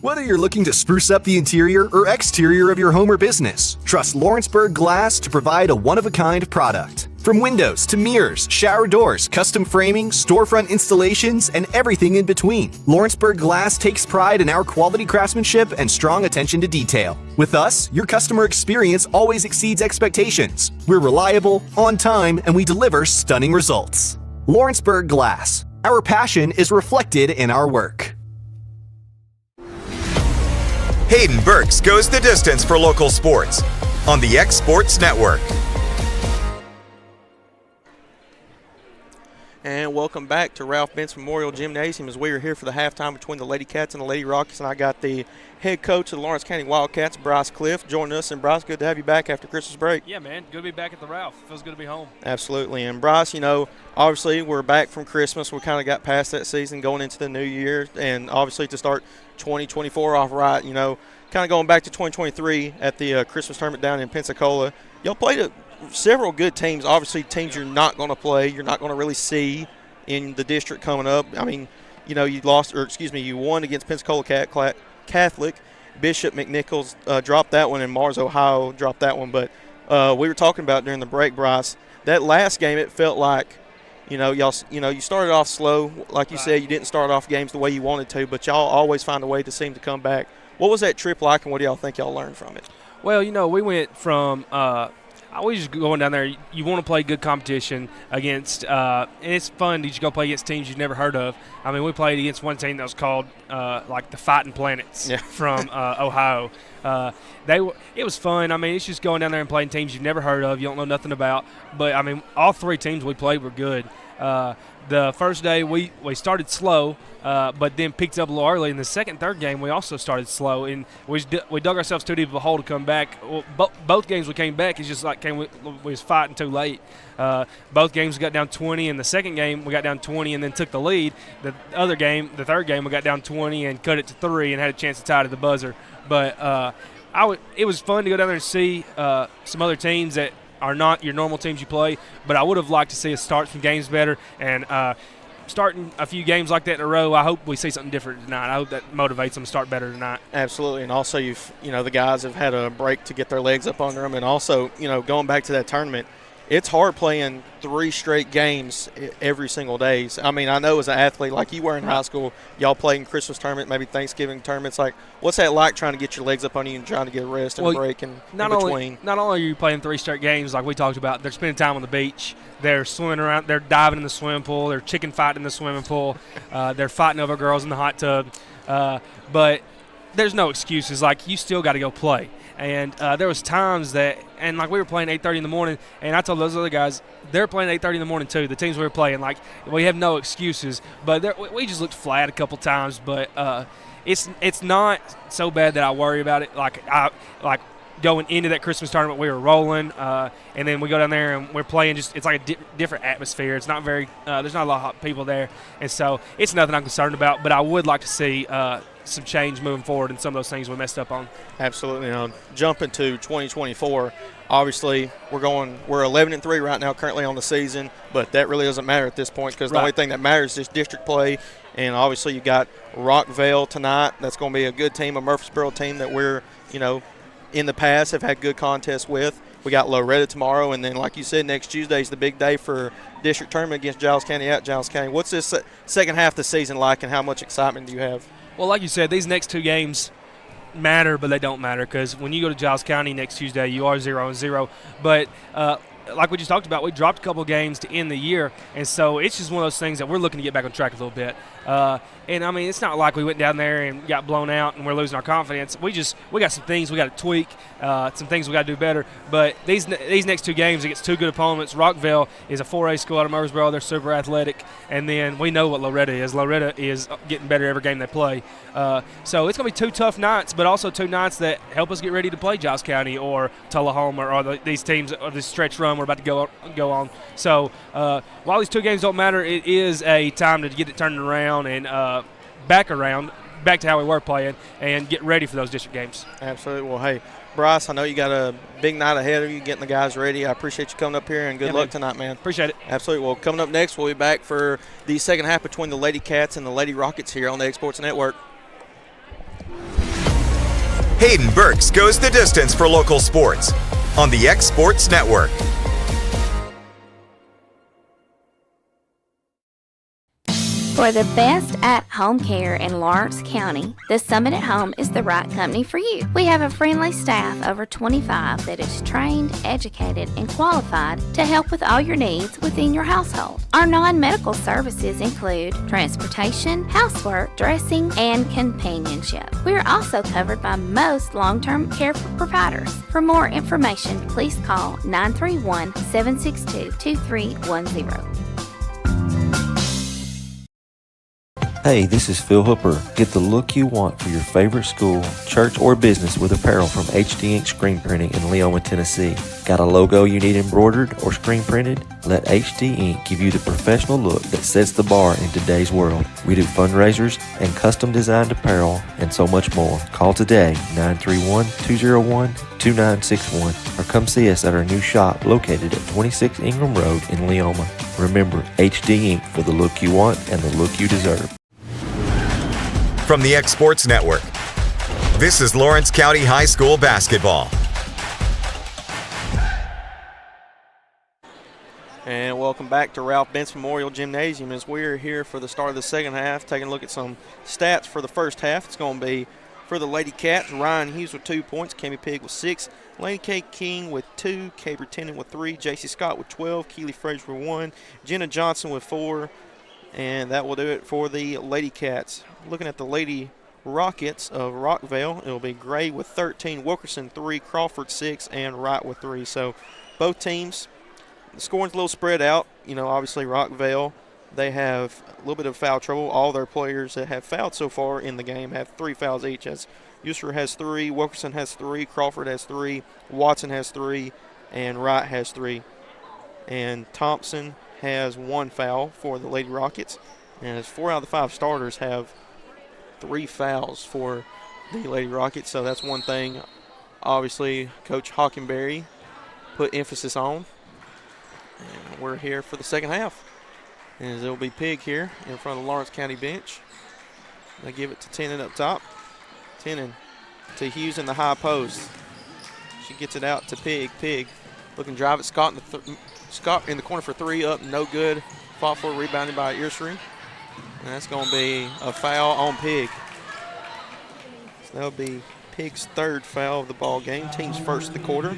Whether you're looking to spruce up the interior or exterior of your home or business, trust Lawrenceburg Glass to provide a one-of-a-kind product. From windows to mirrors, shower doors, custom framing, storefront installations, and everything in between, Lawrenceburg Glass takes pride in our quality craftsmanship and strong attention to detail. With us, your customer experience always exceeds expectations. We're reliable, on time, and we deliver stunning results. Lawrenceburg Glass. Our passion is reflected in our work. Hayden Burks goes the distance for local sports on the X Sports Network. And welcome back to Ralph Benson Memorial Gymnasium as we are here for the halftime between the Lady Cats and the Lady Rockets. And I got the head coach of the Lawrence County Wildcats, Bryce Cliff, joining us. And Bryce, good to have you back after Christmas break. Yeah, man. Good to be back at the Ralph. Feels good to be home. Absolutely. And Bryce, obviously we're back from Christmas. We kind of got past that season going into the new year. And obviously to start 2024 off right, kind of going back to 2023 at the Christmas tournament down in Pensacola. Y'all played several good teams. Obviously teams you're not going to play, you're not going to really see in the district coming up. I mean, you won against Pensacola Catholic. Bishop McNichols dropped that one, and Mars, Ohio dropped that one. But we were talking about during the break, Bryce, that last game, it felt like, you started off slow. Like you said, you didn't start off games the way you wanted to, but y'all always find a way to seem to come back. What was that trip like, and what do y'all think y'all learned from it? Well, we went from we just going down there. You want to play good competition against, and it's fun to just go play against teams you've never heard of. I mean, we played against one team that was called the Fighting Planets from Ohio. It was fun. I mean, it's just going down there and playing teams you've never heard of, you don't know nothing about. But I mean, all three teams we played were good. The first day we started slow, but then picked up a little early. In the second, third game, we also started slow, and we dug ourselves too deep of a hole to come back. Well, both games we came back, it's just like we was fighting too late. Both games we got down 20. In the second game, we got down 20 and then took the lead. The third game, we got down 20 and cut it to 3 and had a chance to tie to the buzzer. But it was fun to go down there and see some other teams that are not your normal teams you play, but I would have liked to see us start some games better, and starting a few games like that in a row, I hope we see something different tonight. I hope that motivates them to start better tonight. Absolutely, and also the guys have had a break to get their legs up under them, and also going back to that tournament, it's hard playing 3 straight games every single day. I mean, I know as an athlete, like you were in high school, y'all played in Christmas tournament, maybe Thanksgiving tournaments. Like, what's that like trying to get your legs up on you and trying to get a rest and a break in between? Not only are you playing 3 straight games like we talked about, they're spending time on the beach. They're swimming around. They're diving in the swimming pool. They're chicken fighting in the swimming pool. They're fighting over girls in the hot tub. But there's no excuses. Like, you still got to go play. And there was times that, and like we were playing 8:30 in the morning, and I told those other guys, they're playing 8:30 in the morning too, the teams we were playing. Like, we have no excuses. But we just looked flat a couple times. But it's not so bad that I worry about it. Like going into that Christmas tournament, we were rolling, and then we go down there and we're playing. It's like a different atmosphere. It's not very there's not a lot of people there, and so it's nothing I'm concerned about. But I would like to see some change moving forward in some of those things we messed up on. Absolutely. Jumping to 2024, obviously we're 11-3 right now currently on the season, but that really doesn't matter at this point because the only thing that matters is district play. And obviously you got Rockvale tonight. That's going to be a good team, a Murfreesboro team that we're in the past have had good contests with. We got Loretta tomorrow, and then like you said, next Tuesday is the big day for district tournament against Giles County at Giles County. What's this second half of the season like, and how much excitement do you have? Well, like you said, these next 2 games matter, but they don't matter because when you go to Giles County next Tuesday, you are 0-0. But like we just talked about, we dropped a couple games to end the year, and so it's just one of those things that we're looking to get back on track a little bit. And, I mean, it's not like we went down there and got blown out and we're losing our confidence. We got some things we got to tweak, some things we got to do better. But these next 2 games against 2 good opponents, Rockvale is a 4A school out of Murfreesboro. They're super athletic. And then we know what Loretta is. Loretta is getting better every game they play. So it's going to be 2 tough nights, but also 2 nights that help us get ready to play Giles County or Tullahoma or these teams of this stretch run we're about to go on. So while these 2 games don't matter, it is a time to get it turned around and back to how we were playing and get ready for those district games. Absolutely. Well, hey, Bryce, I know you got a big night ahead of you getting the guys ready. I appreciate you coming up here, and good luck tonight, man. Appreciate it. Absolutely. Well, coming up next, we'll be back for the second half between the Lady Cats and the Lady Rockets here on the X Sports Network. Hayden Burks goes the distance for local sports on the X Sports Network. For the best at-home care in Lawrence County, the Summit at Home is the right company for you. We have a friendly staff over 25 that is trained, educated, and qualified to help with all your needs within your household. Our non-medical services include transportation, housework, dressing, and companionship. We are also covered by most long-term care providers. For more information, please call 931-762-2310. Hey, this is Phil Hooper. Get the look you want for your favorite school, church, or business with apparel from HD Ink Screen Printing in Leoma, Tennessee. Got a logo you need embroidered or screen printed? Let HD Ink give you the professional look that sets the bar in today's world. We do fundraisers and custom designed apparel and so much more. Call today, 931-201-2961, or come see us at our new shop located at 26 Ingram Road in Leoma. Remember, HD Ink for the look you want and the look you deserve. From the X Sports Network, this is Lawrence County High School basketball. And welcome back to Ralph Benson Memorial Gymnasium as we're here for the start of the second half, taking a look at some stats for the first half. It's going to be for the Lady Cats, Ryan Hughes with 2 points, Cami Pigg with 6, Lane K. King with 2, Caber Tennant with 3, J.C. Scott with 12, Keely Frazier with 1, Jenna Johnson with 4, and that will do it for the Lady Cats. Looking at the Lady Rockets of Rockvale, it'll be Gray with 13, Wilkerson 3, Crawford 6, and Wright with 3. So both teams, the scoring's a little spread out. You know, obviously Rockvale, they have a little bit of foul trouble. All their players that have fouled so far in the game have 3 fouls each. As User has 3, Wilkerson has 3, Crawford has 3, Watson has 3, and Wright has 3. And Thompson has 1 foul for the Lady Rockets. And as 4 out of the 5 starters have 3 fouls for the Lady Rockets. So that's one thing, obviously, Coach Hockenberry put emphasis on. And we're here for the second half. And it'll be Pigg here in front of the Lawrence County bench. They give it to Tennant up top. Tennant to Hughes in the high post. She gets it out to Pigg. Pigg looking to drive it. Scott in the corner for 3, up, no good. Fought for, rebounded by Earsery. And that's going to be a foul on Pigg. So that'll be Pigg's 3rd foul of the ball game. Team's first of the quarter.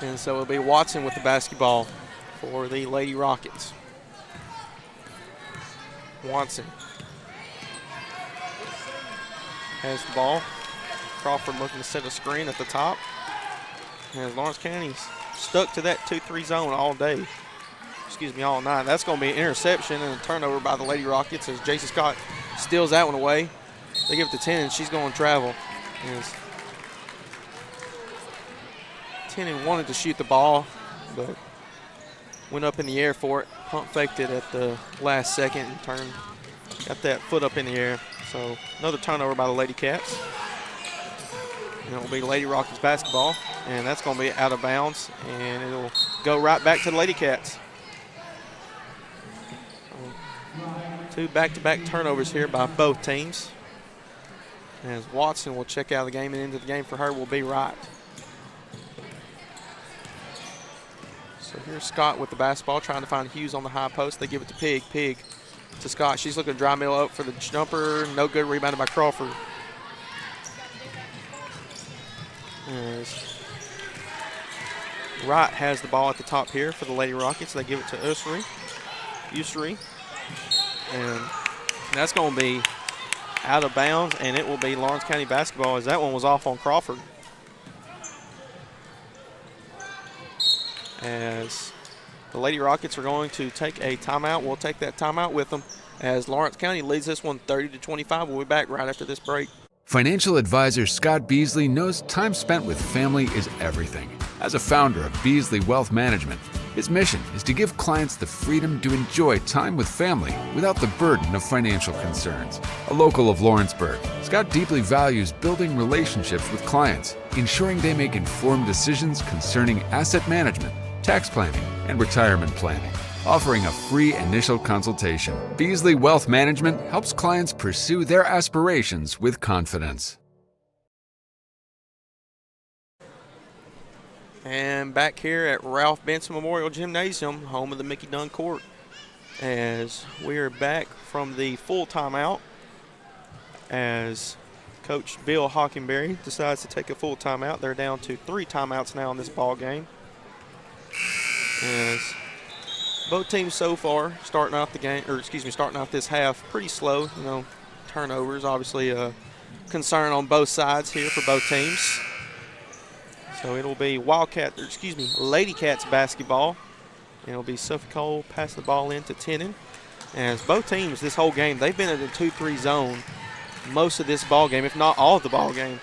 And so it'll be Watson with the basketball for the Lady Rockets. Watson has the ball. Crawford looking to set a screen at the top. And Lawrence County's stuck to that 2-3 zone all day. All night. That's going to be an interception and a turnover by the Lady Rockets as J.C. Scott steals that one away. They give it to 10, and she's going to travel. As Tennant wanted to shoot the ball, but went up in the air for it. Pump faked it at the last second and got that foot up in the air. So another turnover by the Lady Cats. And it will be Lady Rockets basketball, and that's going to be out of bounds, and it'll go right back to the Lady Cats. 2 back-to-back turnovers here by both teams. As Watson will check out of the game, and into the game for her will be Wright. So here's Scott with the basketball, trying to find Hughes on the high post. They give it to Pigg. Pigg to Scott. She's looking to dry mill up for the jumper. No good, rebounded by Crawford. As Wright has the ball at the top here for the Lady Rockets. They give it to Usery. And that's going to be out of bounds, and it will be Lawrence County basketball as that one was off on Crawford. As the Lady Rockets are going to take a timeout. We'll take that timeout with them as Lawrence County leads this one 30-25. We'll be back right after this break. Financial advisor Scott Beasley knows time spent with family is everything. As a founder of Beasley Wealth Management, his mission is to give clients the freedom to enjoy time with family without the burden of financial concerns. A local of Lawrenceburg, Scott deeply values building relationships with clients, ensuring they make informed decisions concerning asset management, tax planning, and retirement planning. Offering a free initial consultation, Beasley Wealth Management helps clients pursue their aspirations with confidence. And back here at Ralph Benson Memorial Gymnasium, home of the Mickey Dunn Court, as we are back from the full timeout as Coach Bill Hockenberry decides to take a full timeout. They're down to 3 timeouts now in this ball game. As both teams so far starting off this half pretty slow. You know, turnovers obviously a concern on both sides here for both teams. So it'll be Lady Cats basketball And it'll be Sophie Cole passing the ball in to Tenen. As both teams this whole game, they've been in the 2-3 zone most of this ball game, if not all of the ball game.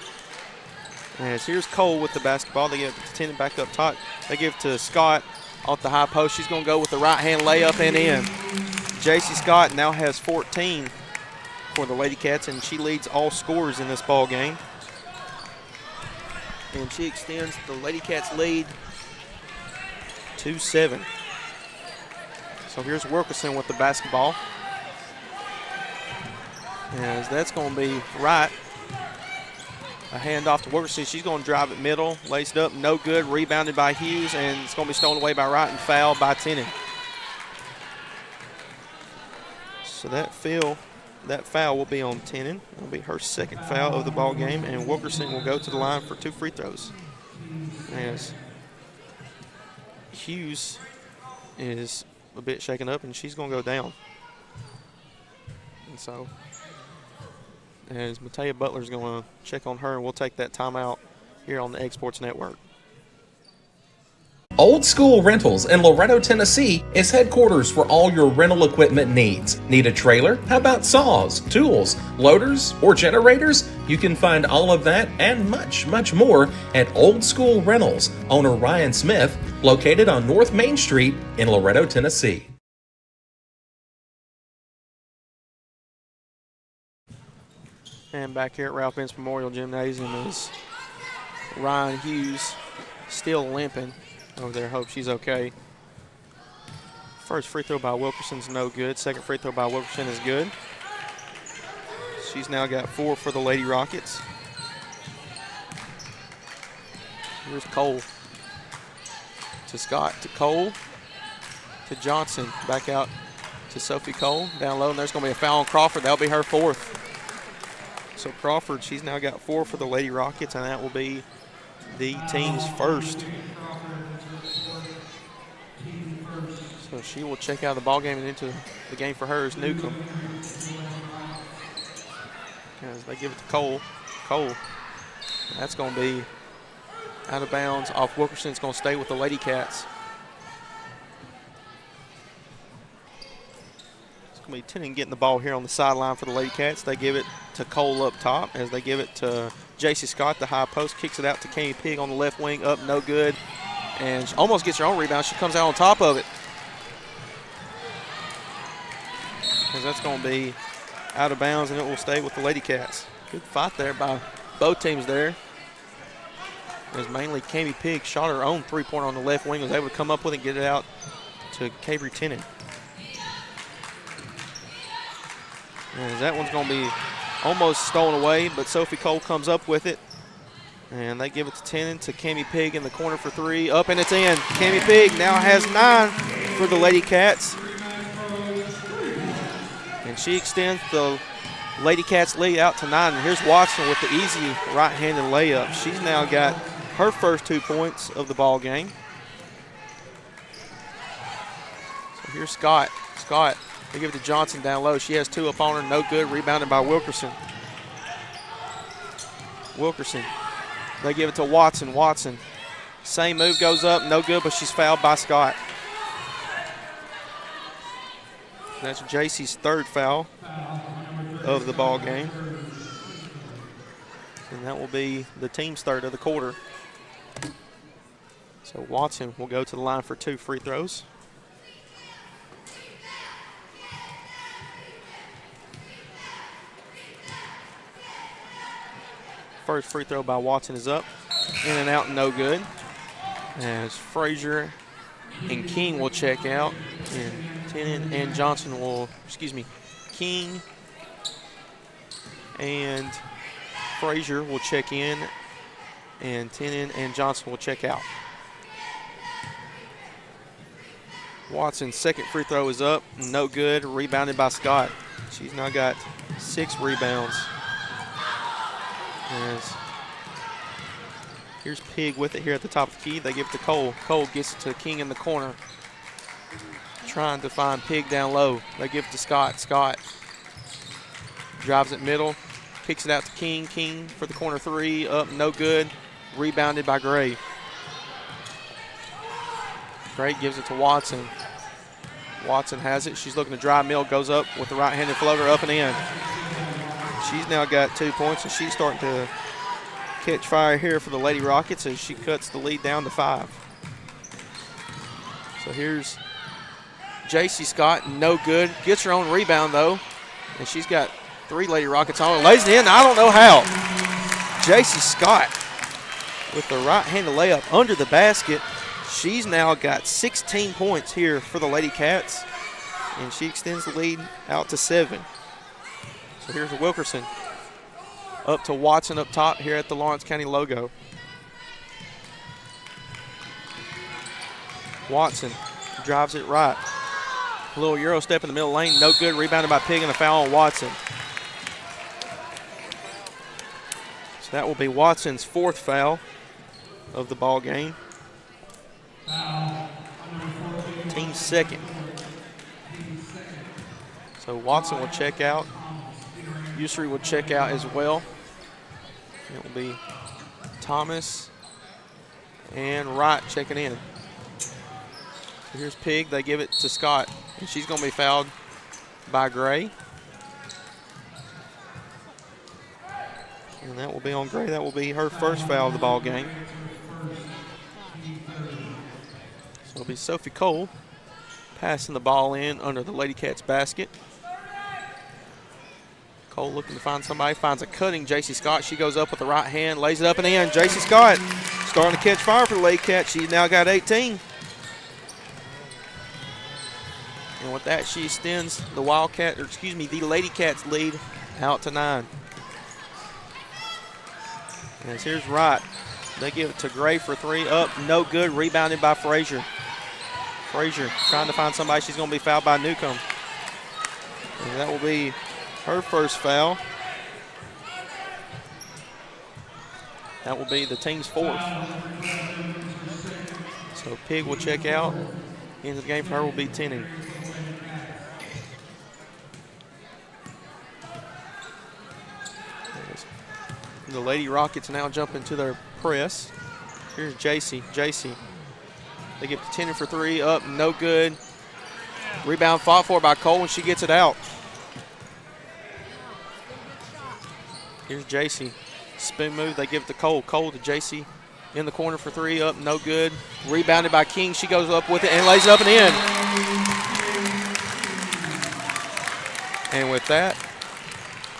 As here's Cole with the basketball. They give it to Tenen back up top. They give it to Scott off the high post. She's going to go with the right-hand layup and in. JC Scott now has 14 for the Lady Cats, and she leads all scorers in this ball game. And she extends the Lady Cats lead to 7. So here's Wilkerson with the basketball. As that's going to be right. A handoff to Wilkerson. She's going to drive it middle, laced up, no good. Rebounded by Hughes, and it's going to be stolen away by Wright and fouled by Tenen. So that foul will be on Tenen. It'll be her second foul of the ball game, and Wilkerson will go to the line for 2 free throws. As Hughes is a bit shaken up, and she's going to go down. And so as Matea Butler's going to check on her, and we'll take that timeout here on the Egg Sports Network. Old School Rentals in Loretto, Tennessee is headquarters for all your rental equipment needs. Need a trailer? How about saws, tools, loaders, or generators? You can find all of that and much, much more at Old School Rentals. Owner Ryan Smith, located on North Main Street in Loretto, Tennessee. And back here at Ralph Benz Memorial Gymnasium is Ryan Hughes, still limping over there. Hope she's okay. First free throw by Wilkerson's no good. Second free throw by Wilkerson is good. She's now got 4 for the Lady Rockets. Here's Cole to Scott, to Cole, to Johnson. Back out to Sophie Cole. Down low, and there's going to be a foul on Crawford. That'll be her 4th. So Crawford, she's now got 4 for the Lady Rockets, and that will be the team's first. So she will check out of the ball game, and into the game for her is Newcomb. As they give it to Cole. Cole, that's going to be out of bounds off Wilkerson. It's going to stay with the Lady Cats. Be Tenen getting the ball here on the sideline for the Lady Cats. They give it to Cole up top as they give it to JC Scott, the high post, kicks it out to Kami Pig on the left wing, up, no good. And she almost gets her own rebound. She comes out on top of it. Because that's going to be out of bounds, and it will stay with the Lady Cats. Good fight there by both teams there. As mainly Kami Pig shot her own three-pointer on the left wing, was able to come up with it and get it out to Cabry Tenen. And that one's going to be almost stolen away, but Sophie Cole comes up with it. And they give it to Tenen, to Kami Pig in the corner for 3. Up and it's in. Kami Pig now has 9 for the Lady Cats. And she extends the Lady Cats lead out to 9. And here's Watson with the easy right-handed layup. She's now got her first 2 points of the ball game. So here's Scott. Scott. They give it to Johnson down low. She has 2 up on her, no good. Rebounded by Wilkerson. Wilkerson. They give it to Watson. Watson. Same move, goes up, no good, but she's fouled by Scott. That's JC's 3rd foul of the ball game. And that will be the team's 3rd of the quarter. So Watson will go to the line for 2 free throws. First free throw by Watson is up. In and out, no good. As Frazier and King will check out. And Tenen and Johnson will, King and Frazier will check in. And Tenen and Johnson will check out. Watson's second free throw is up, no good. Rebounded by Scott. She's now got 6 rebounds. As here's Pig with it here at the top of the key. They give it to Cole. Cole gets it to King in the corner. Trying to find Pig down low. They give it to Scott. Scott drives it middle. Kicks it out to King. King for the corner 3. Up, no good. Rebounded by Gray. Gray gives it to Watson. Watson has it. She's looking to drive. Mill goes up with the right-handed floater up and in. She's now got 2 points, and she's starting to catch fire here for the Lady Rockets as she cuts the lead down to 5. So here's J.C. Scott, no good. Gets her own rebound, though, and she's got 3 Lady Rockets on her. Lays it in. I don't know how. J.C. Scott with the right-handed layup under the basket. She's now got 16 points here for the Lady Cats, and she extends the lead out to 7. So here's Wilkerson up to Watson up top here at the Lawrence County logo. Watson drives it right. A little Euro step in the middle lane, no good. Rebounded by Pig and a foul on Watson. So that will be Watson's 4th foul of the ball game. Team 2nd. So Watson will check out. Ussery will check out as well. It will be Thomas and Wright checking in. So here's Pig. They give it to Scott, and she's going to be fouled by Gray. And that will be on Gray. That will be her 1st foul of the ball game. So it'll be Sophie Cole passing the ball in under the Lady Cats basket. Cole looking to find somebody, finds a cutting J.C. Scott. She goes up with the right hand, lays it up and in. J.C. Scott starting to catch fire for the Lady Cats. She's now got 18. And with that, she extends the the Lady Cats lead out to 9. And here's Wright. They give it to Gray for 3, up, no good, rebounded by Frazier. Frazier trying to find somebody. She's going to be fouled by Newcomb. And that will be her 1st foul. That will be the team's 4th. So Pig will check out. End of the game for her will be Tenning. The Lady Rockets now jump into their press. Here's JC. They get to Tenning for 3, up, no good. Rebound fought for by Cole, and she gets it out. Here's JC. Spin move, they give it to Cole. Cole to JC in the corner for 3, up, no good. Rebounded by King. She goes up with it and lays it up and in. And with that,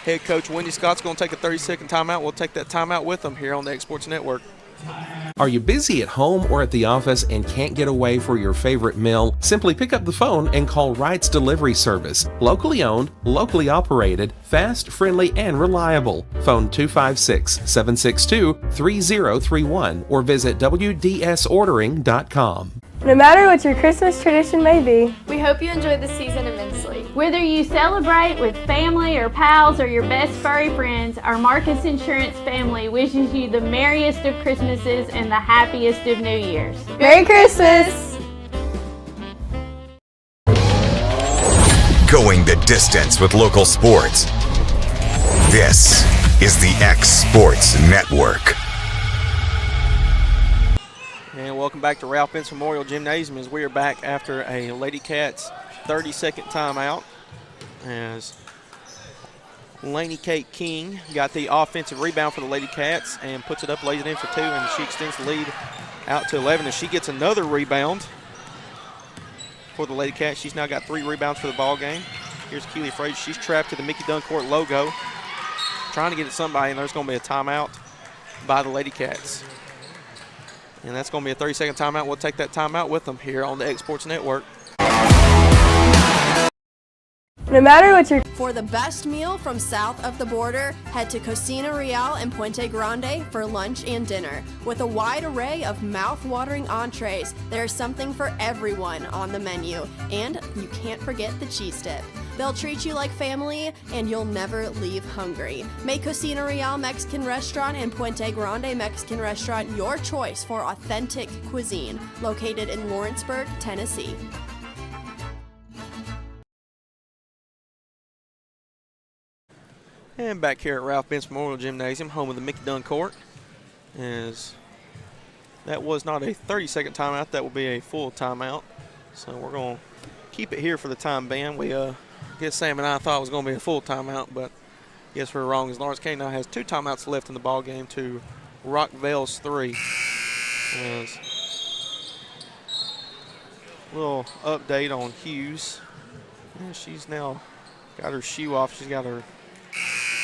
head coach Wendy Scott's going to take a 30-second timeout. We'll take that timeout with them here on the X Sports Network. Are you busy at home or at the office and can't get away for your favorite meal? Simply pick up the phone and call Wright's Delivery Service. Locally owned, locally operated, fast, friendly, and reliable. Phone 256-762-3031 or visit WDSordering.com. No matter what your Christmas tradition may be, we hope you enjoy the season immensely. Whether you celebrate with family or pals or your best furry friends, our Marcus Insurance family wishes you the merriest of Christmases and the happiest of New Years. Merry Christmas! Going the distance with local sports. This is the X Sports Network. And welcome back to Ralph Benson Memorial Gymnasium as we are back after a Lady Cats 30-second timeout as Lainey Kate King got the offensive rebound for the Lady Cats and puts it up, lays it in for 2, and she extends the lead out to 11 as she gets another rebound for the Lady Cats. She's now got 3 rebounds for the ball game. Here's Keely Frazier. She's trapped to the Mickey Duncourt logo, trying to get at somebody, and there's going to be a timeout by the Lady Cats. And that's going to be a 30-second timeout. We'll take that timeout with them here on the X Sports Network. no matter what your... For the best meal from south of the border, head to Cocina Real in Puente Grande for lunch and dinner. With a wide array of mouth-watering entrees, there's something for everyone on the menu. And you can't forget the cheese dip. They'll treat you like family, and you'll never leave hungry. Make Cocina Real Mexican Restaurant and Puente Grande Mexican Restaurant your choice for authentic cuisine, located in Lawrenceburg, Tennessee. And back here at Ralph Benson Memorial Gymnasium, home of the Mickey Duncourt, as That was not a 30-second timeout. That will be a full timeout. So we're going to keep it here for the time being. We guess Sam and I thought it was going to be a full timeout, but guess we're wrong, as Lawrence County now has 2 timeouts left in the ball game to Rockvale's 3. As a little update on Hughes. Yeah, she's now got her shoe off. She's got her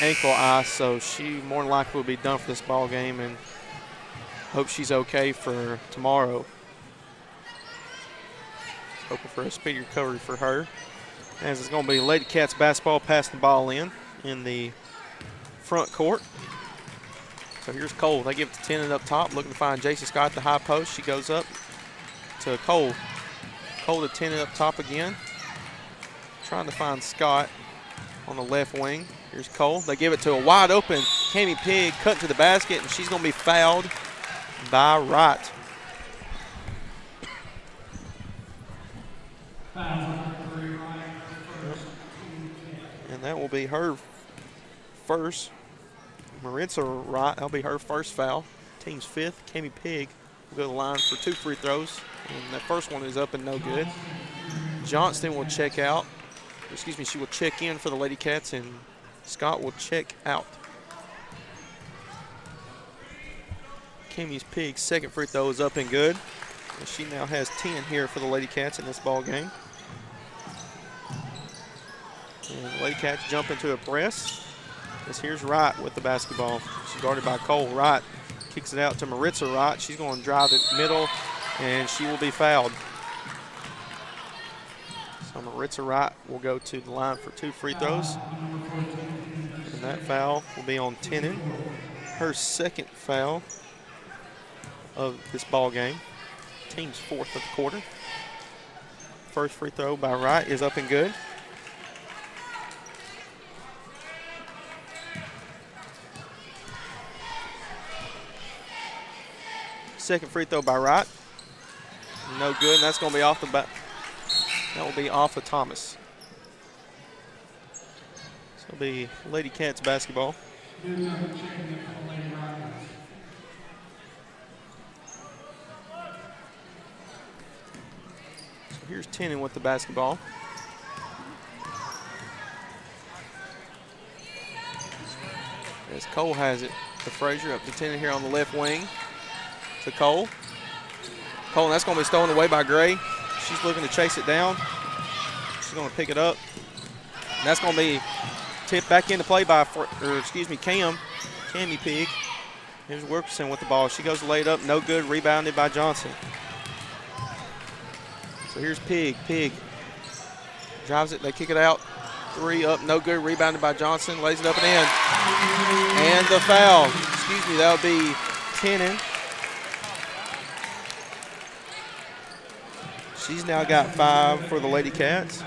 ankle ice, so she more than likely will be done for this ball game, and hope she's okay for tomorrow. Hoping for a speedy recovery for her. As it's going to be Lady Cats basketball passing the ball in the front court. So here's Cole. They give it to Tennant up top, looking to find Jason Scott at the high post. She goes up to Cole. Cole to Tennant up top again. Trying to find Scott on the left wing. Here's Cole. They give it to a wide open Cami Pigg, cut to the basket, and she's going to be fouled by Wright. And that will be her first. Maritza Wright, that'll be her first foul. Team's 5th. Cami Pigg will go to the line for 2 free throws. And that first one is up and no good. Johnston will check out. Excuse me, she will check in for the Lady Cats, and Scott will check out. Cami's Pigg's second free throw is up and good. And she now has 10 here for the Lady Cats in this ball game. And the Lady Cats jump into a press. As here's Wright with the basketball. She's guarded by Cole. Wright kicks it out to Maritza Wright. She's going to drive it middle, and she will be fouled. So Maritza Wright will go to the line for 2 free throws. And that foul will be on Tennant. Her second foul of this ball game. Team's 4th of the quarter. First free throw by Wright is up and good. Second free throw by Wright. No good, and that's going to be off the bat. That will be off of Thomas. So it'll be Lady Cats basketball. So here's Tennant with the basketball. As Cole has it to Frazier, up to Tennant here on the left wing. To Cole. Cole, and that's going to be stolen away by Gray. She's looking to chase it down. She's going to pick it up. And that's going to be tipped back into play by, Cami Pigg. Here's Wilkerson with the ball. She goes to lay it up. No good. Rebounded by Johnson. So here's Pigg. Pigg drives it. They kick it out. 3 up. No good. Rebounded by Johnson. Lays it up and in. And the foul. That'll be Tennant. She's now got 5 for the Lady Cats.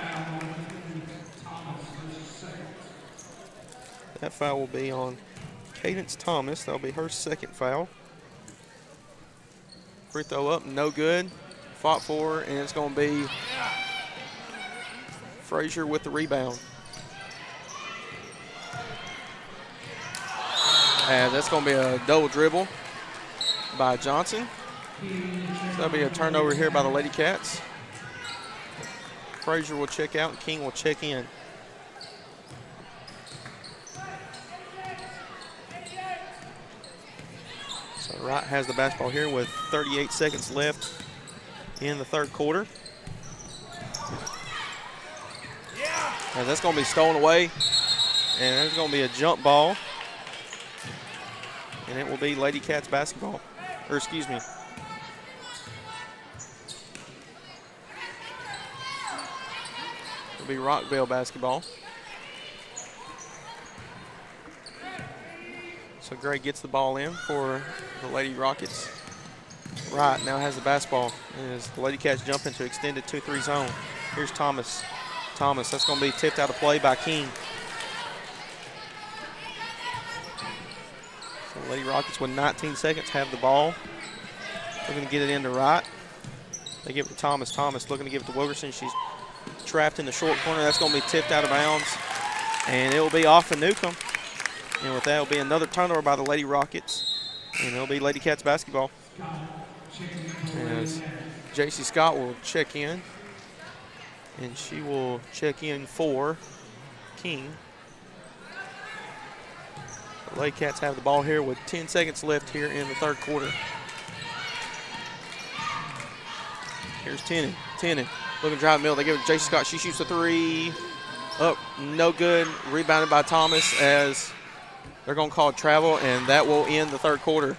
That foul will be on Cadence Thomas. That'll be her second foul. Free throw up, no good. Fought for, and it's going to be Frazier with the rebound. And that's going to be a double dribble by Johnson. So that'll be a turnover here by the Lady Cats. Frazier will check out and King will check in. So Wright has the basketball here with 38 seconds left in the third quarter. And that's going to be stolen away. And there's going to be a jump ball. And it will be Lady Cats basketball. Or excuse me. It'll be Rockvale basketball. So Gray gets the ball in for the Lady Rockets. Wright now has the basketball as the Lady Cats jump into extended 2-3 zone. Here's Thomas. Thomas, that's going to be tipped out of play by King. So the Lady Rockets with 19 seconds have the ball. They're going to get it into Wright. They give it to Thomas. Thomas looking to give it to Wilkerson. She's trapped in the short corner. That's going to be tipped out of bounds. And it will be off of Newcomb. And with that, it will be another turnover by the Lady Rockets. And it will be Lady Cats basketball. As J.C. Scott will check in, and she will check in for King. The Lady Cats have the ball here with 10 seconds left here in the third quarter. Here's Tennant. Tennant looking to drive middle. They give it to J.C. Scott. She shoots a three. Up, no good. Rebounded by Thomas as they're going to call travel, and that will end the third quarter.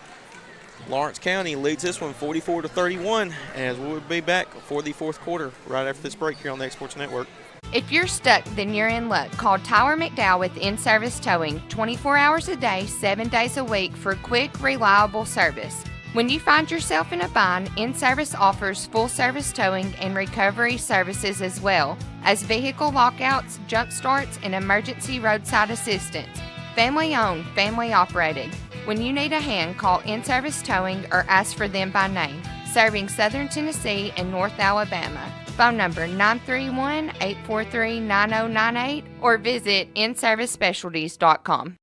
Lawrence County leads this one 44-31 as we'll be back for the fourth quarter right after this break here on the X Sports Network. If you're stuck, then you're in luck. Call Tyler McDowell with In-Service Towing 24 hours a day, 7 days a week for quick, reliable service. When you find yourself in a bind, In-Service offers full-service towing and recovery services as well as vehicle lockouts, jump starts, and emergency roadside assistance. Family-owned, family-operated. When you need a hand, call In-Service Towing or ask for them by name. Serving Southern Tennessee and North Alabama. Phone number 931-843-9098 or visit inservicespecialties.com.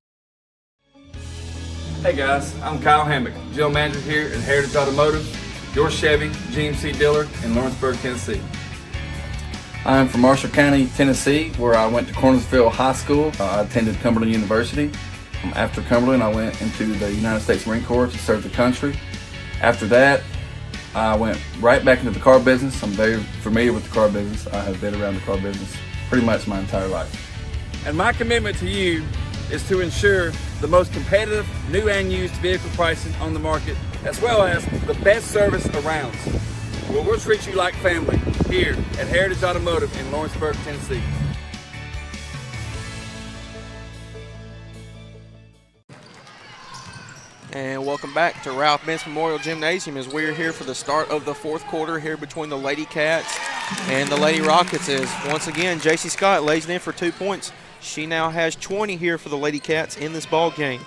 Hey guys, I'm Kyle Hammock, General Manager here at Heritage Automotive, your Chevy GMC dealer in Lawrenceburg, Tennessee. I'm from Marshall County, Tennessee, where I went to Cornersville High School. I attended Cumberland University. After Cumberland, I went into the United States Marine Corps to serve the country. After that, I went right back into the car business. I'm very familiar with the car business. I have been around the car business pretty much my entire life. And my commitment to you is to ensure the most competitive new and used vehicle pricing on the market, as well as the best service around. We'll treat you like family here at Heritage Automotive in Lawrenceburg, Tennessee. And welcome back to Ralph Benson Memorial Gymnasium as we're here for the start of the fourth quarter here between the Lady Cats and the Lady Rockets. As once again, J.C. Scott lays it in for 2 points. She now has 20 here for the Lady Cats in this ball game.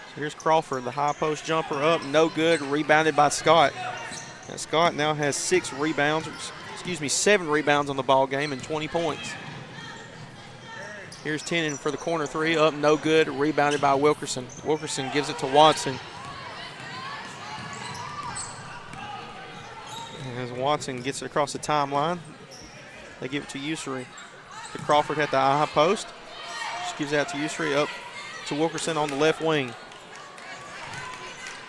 So here's Crawford, the high post jumper up, no good, rebounded by Scott. And Scott now has 7 rebounds on the ball game and 20 points. Here's Tennant for the corner three, up, no good, rebounded by Wilkerson. Wilkerson gives it to Watson. And as Watson gets it across the timeline, they give it to Ussery. To Crawford at the high post. She gives that to Ussery, up to Wilkerson on the left wing.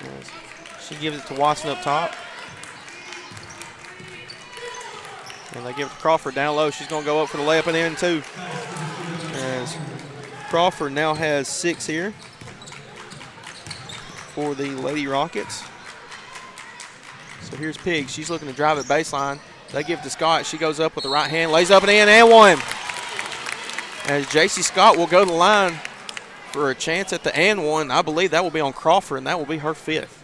As she gives it to Watson up top. And they give it to Crawford down low. She's going to go up for the layup and in too. As Crawford now has 6 here for the Lady Rockets. So here's Piggs. She's looking to drive at baseline. They give it to Scott. She goes up with the right hand, lays up and in, and one. As J.C. Scott will go to the line for a chance at the and one. I believe that will be on Crawford, and that will be her 5th.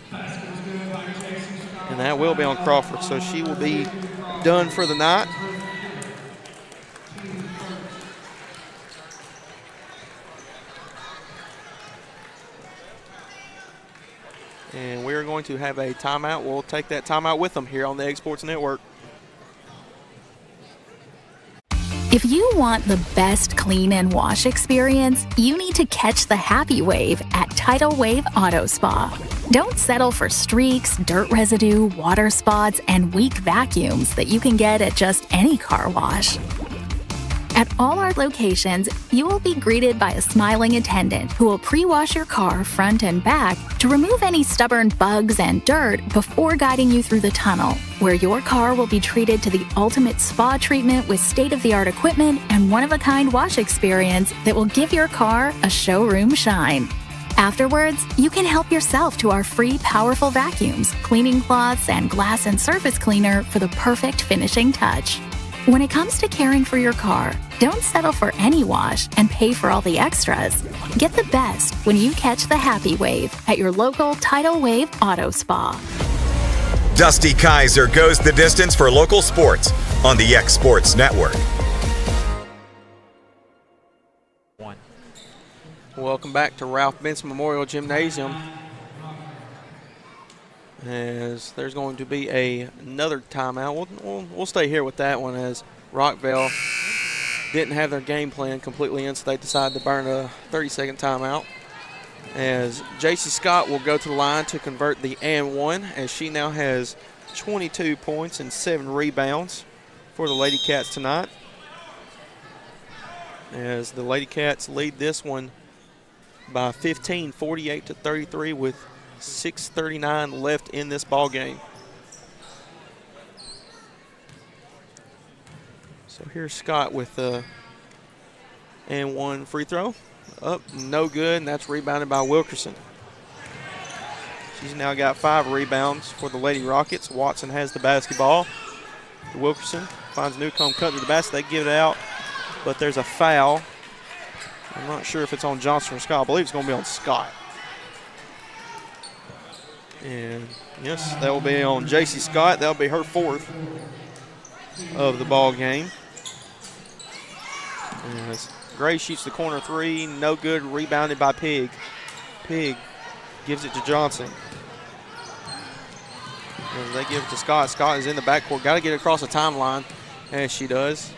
And that will be on Crawford, so she will be done for the night. And we're going to have a timeout. We'll take that timeout with them here on the X Sports Network. If you want the best clean and wash experience, you need to catch the happy wave at Tidal Wave Auto Spa. Don't settle for streaks, dirt residue, water spots, and weak vacuums that you can get at just any car wash. At all our locations, you will be greeted by a smiling attendant who will pre-wash your car front and back to remove any stubborn bugs and dirt before guiding you through the tunnel, where your car will be treated to the ultimate spa treatment with state-of-the-art equipment and one-of-a-kind wash experience that will give your car a showroom shine. Afterwards, you can help yourself to our free powerful vacuums, cleaning cloths, and glass and surface cleaner for the perfect finishing touch. When it comes to caring for your car, don't settle for any wash and pay for all the extras. Get the best when you catch the happy wave at your local Tidal Wave Auto Spa. Dusty Kaiser goes the distance for local sports on the X Sports Network. Welcome back to Ralph Benson Memorial Gymnasium. As there's going to be another timeout. We'll stay here with that one as Rockvale didn't have their game plan completely in, so they decided to burn a 30-second timeout. as J.C. Scott will go to the line to convert the and one, as she now has 22 points and 7 rebounds for the Lady Cats tonight. As the Lady Cats lead this one by 15, 48-33, with 6:39 left in this ball game. So here's Scott with the and one free throw. Up, no good, and that's rebounded by Wilkerson. She's now got 5 rebounds for the Lady Rockets. Watson has the basketball. Wilkerson finds Newcomb cutting to the basket. They give it out, but there's a foul. I'm not sure if it's on Johnson or Scott. I believe it's going to be on Scott. And yes, that will be on J.C. Scott. That will be her 4th of the ball game. As Gray shoots the corner 3, no good, rebounded by Pig. Pig gives it to Johnson. As they give it to Scott. Scott is in the backcourt. Got to get across the timeline, as she does.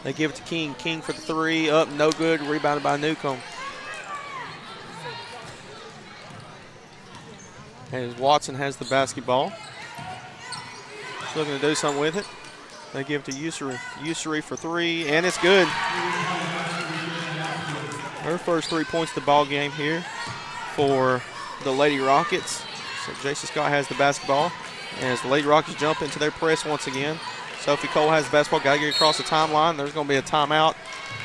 They give it to King. King for the 3, up, no good, rebounded by Newcomb. As Watson has the basketball. She's looking to do something with it. They give it to Ussery. Ussery for 3, and it's good. Her first 3 points of the ball game here for the Lady Rockets. So J.C. Scott has the basketball. And as the Lady Rockets jump into their press once again, Sophie Cole has the basketball. Got to get across the timeline. There's going to be a timeout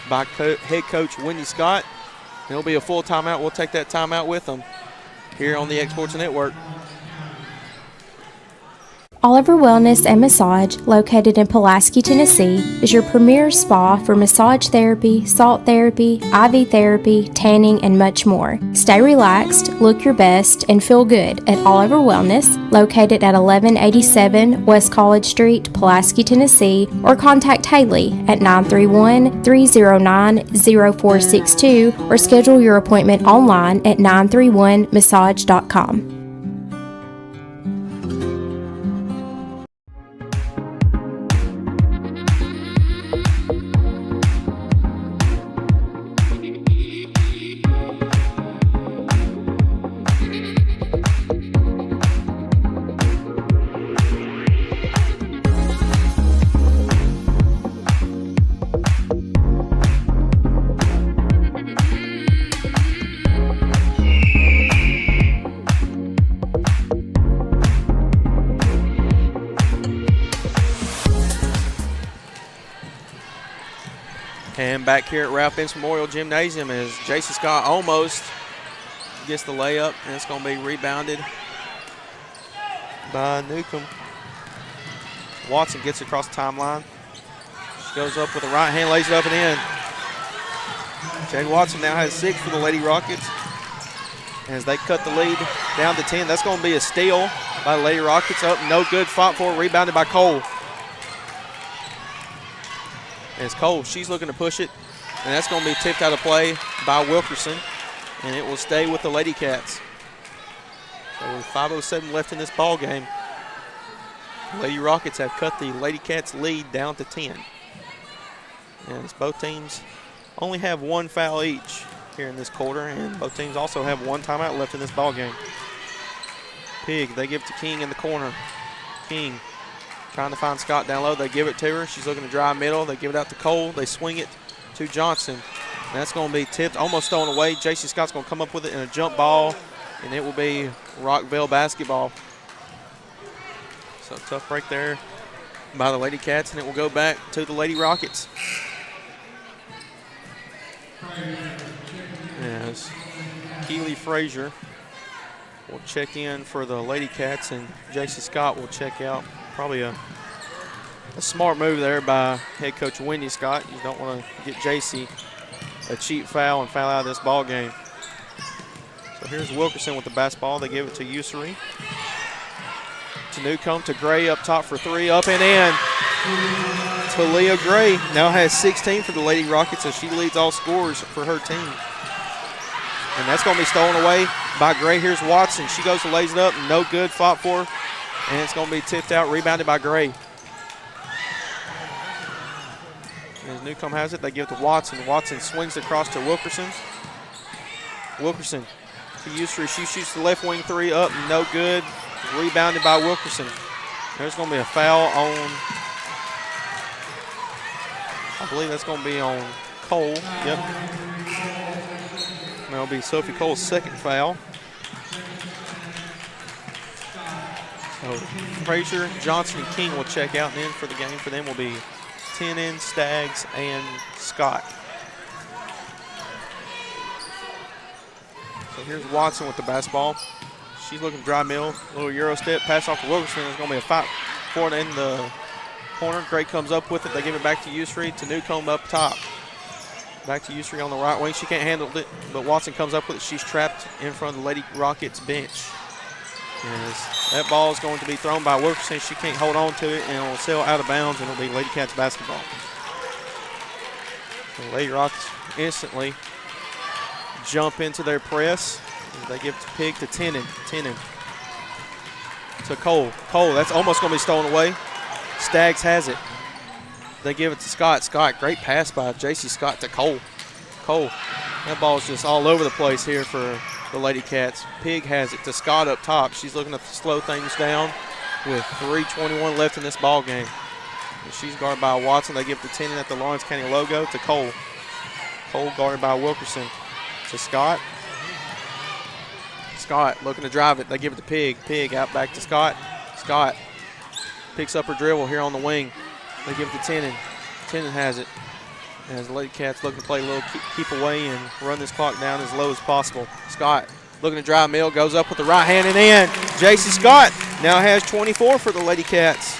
by head coach Wendy Scott. It'll be a full timeout. We'll take that timeout with them here on the X Sports Network. Oliver Wellness and Massage, located in Pulaski, Tennessee, is your premier spa for massage therapy, salt therapy, IV therapy, tanning, and much more. Stay relaxed, look your best, and feel good at Oliver Wellness, located at 1187 West College Street, Pulaski, Tennessee, or contact Haley at 931-309-0462 or schedule your appointment online at 931massage.com. And back here at Ralph Benson Memorial Gymnasium as J.C. Scott almost gets the layup, and it's going to be rebounded by Newcomb. Watson gets across the timeline. She goes up with the right hand, lays it up and in. Jade Watson now has 6 for the Lady Rockets as they cut the lead down to 10. That's going to be a steal by the Lady Rockets. Up, no good, fought for it, rebounded by Cole. And it's Cole, she's looking to push it, and that's going to be tipped out of play by Wilkerson, and it will stay with the Lady Cats. So with 5:07 left in this ball game, Lady Rockets have cut the Lady Cats lead down to 10. And as both teams only have 1 foul each here in this quarter, and both teams also have 1 timeout left in this ball game. Pig, they give it to King in the corner. King trying to find Scott down low. They give it to her. She's looking to drive middle. They give it out to Cole. They swing it to Johnson. And that's going to be tipped, almost stolen away. J.C. Scott's going to come up with it in a jump ball, and it will be Rockvale basketball. So tough break there by the Lady Cats, and it will go back to the Lady Rockets. As Keely Frazier will check in for the Lady Cats, and J.C. Scott will check out. Probably a smart move there by head coach Wendy Scott. You don't want to get J.C. a cheap foul and foul out of this ball game. So here's Wilkerson with the basketball. They give it to Ussery. To Newcomb, to Gray up top for 3, up and in. Talia Gray now has 16 for the Lady Rockets, and she leads all scorers for her team. And that's going to be stolen away by Gray. Here's Watson. She goes to lays it up, no good, fought for, and it's going to be tipped out, rebounded by Gray. As Newcomb has it, they give it to Watson. Watson swings across to Wilkerson. Wilkerson to Usry. She shoots the left wing three up, no good. Rebounded by Wilkerson. There's going to be a foul on, I believe that's going to be on Cole. Yep. That'll be Sophie Cole's second foul. So Frazier, Johnson, and King will check out, and then for the game for them will be Tenon, Staggs, and Scott. So here's Watson with the basketball. She's looking dry mill, little Euro step, pass off to Wilkerson. There's going to be a fight for it in the corner. Gray comes up with it. They give it back to Usry, to Newcomb up top. Back to Usry on the right wing. She can't handle it, but Watson comes up with it. She's trapped in front of the Lady Rockets bench. As that ball is going to be thrown by Wilkerson. She can't hold on to it, and it will sail out of bounds, and it'll be Lady Cats basketball. The Lady Rockets instantly jump into their press. They give it to Pig to Tenon. Tenon to Cole. Cole, that's almost going to be stolen away. Staggs has it. They give it to Scott. Scott, great pass by J.C. Scott to Cole. Cole, that ball's just all over the place here for the Lady Cats. Pig has it to Scott up top. She's looking to slow things down with 3:21 left in this ball game. And she's guarded by Watson. They give it to Tenon at the Lawrence County logo to Cole. Cole guarded by Wilkerson to Scott. Scott looking to drive it. They give it to Pig. Pig out back to Scott. Scott picks up her dribble here on the wing. They give it to Tenon. Tenon has it. As the Lady Cats looking to play a little keep away and run this clock down as low as possible. Scott looking to drive mill, goes up with the right hand and in. J.C. Scott now has 24 for the Lady Cats.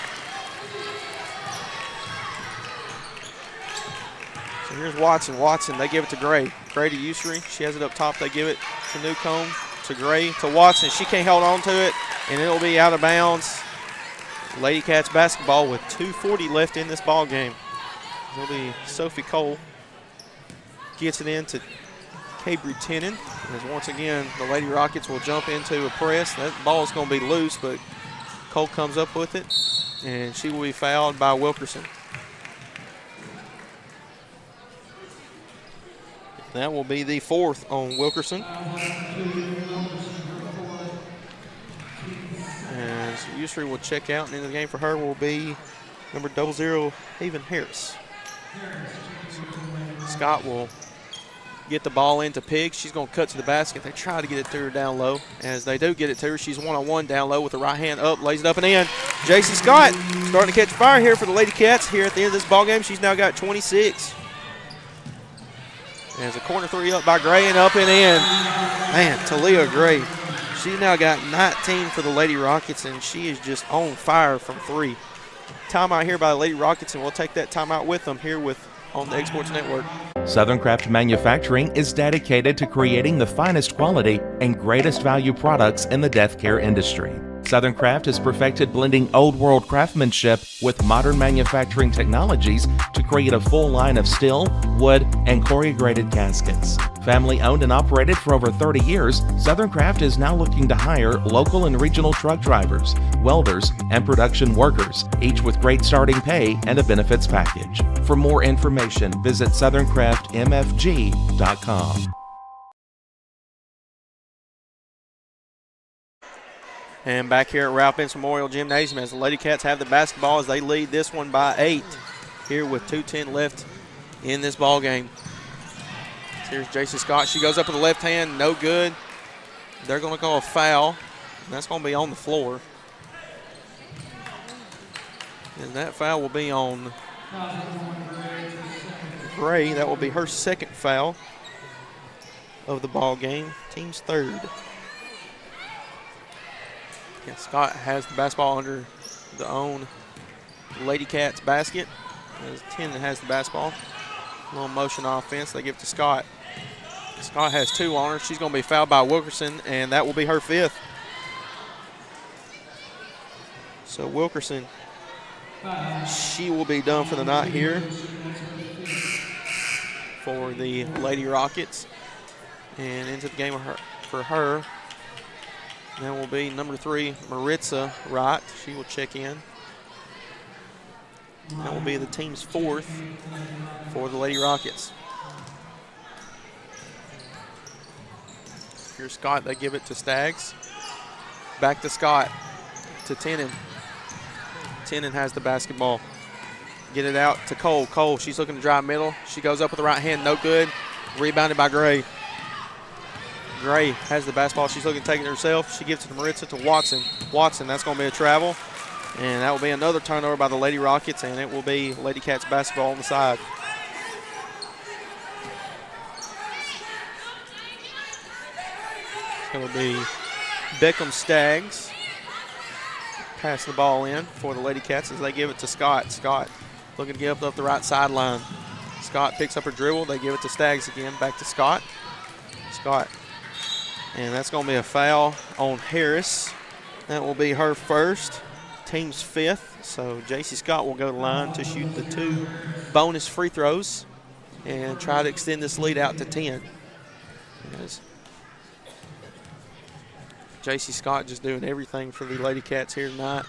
So here's Watson. Watson, they give it to Gray. Gray to Usry. She has it up top. They give it to Newcomb, to Gray, to Watson. She can't hold on to it, and it'll be out of bounds. Lady Cats basketball with 2:40 left in this ball game. It'll be Sophie Cole gets it in to Cabry Tenon. As once again, the Lady Rockets will jump into a press. That ball is going to be loose, but Cole comes up with it, and she will be fouled by Wilkerson. That will be the fourth on Wilkerson. As Usry will check out, and in the game for her will be number 00, Haven Harris. Scott will get the ball into Pig. She's going to cut to the basket. They try to get it to her down low. As they do get it to her, she's one-on-one down low with the right hand up, lays it up and in. J.C. Scott starting to catch fire here for the Lady Cats here at the end of this ball game. She's now got 26. As a corner three up by Gray and up and in. Man, Talia Gray. She's now got 19 for the Lady Rockets, and she is just on fire from three. Timeout here by the Lady Rockets, and we'll take that timeout with them here on the Exports Network. Southern Craft Manufacturing is dedicated to creating the finest quality and greatest value products in the death care industry. Southern Craft has perfected blending old world craftsmanship with modern manufacturing technologies to create a full line of steel, wood, and corrugated caskets. Family owned and operated for over 30 years, Southern Craft is now looking to hire local and regional truck drivers, welders, and production workers, each with great starting pay and a benefits package. For more information, visit SouthernCraftMFG.com. And back here at Ralph Benson Memorial Gymnasium as the Lady Cats have the basketball as they lead this one by 8 here with 2:10 left in this ball game. Here's J.C. Scott. She goes up with the left hand, no good. They're going to call a foul, and that's going to be on the floor. And that foul will be on Gray. That will be her second foul of the ball game, team's third. And Scott has the basketball under the own Lady Cats basket. As Tenon has the basketball. A little motion offense. They give it to Scott. Scott has 2 on her. She's going to be fouled by Wilkerson, and that will be her 5th. So Wilkerson, she will be done for the night here for the Lady Rockets. And into the game for her. That will be number 3, Maritza Wright. She will check in. That will be the team's 4th for the Lady Rockets. Here's Scott. They give it to Staggs. Back to Scott. To Tenen. Tenen has the basketball. Get it out to Cole. Cole, she's looking to drive middle. She goes up with the right hand. No good. Rebounded by Gray. Gray has the basketball. She's looking to take it herself. She gives it to Maritza to Watson. Watson, that's going to be a travel. And that will be another turnover by the Lady Rockets, and it will be Lady Cats basketball on the side. It will be Beckham Staggs passing the ball in for the Lady Cats as they give it to Scott. Scott looking to get up the right sideline. Scott picks up her dribble. They give it to Staggs again. Back to Scott. Scott. And that's going to be a foul on Harris. That will be her first, team's fifth. So J.C. Scott will go to the line to shoot the 2 bonus free throws and try to extend this lead out to 10. As J.C. Scott just doing everything for the Lady Cats here tonight.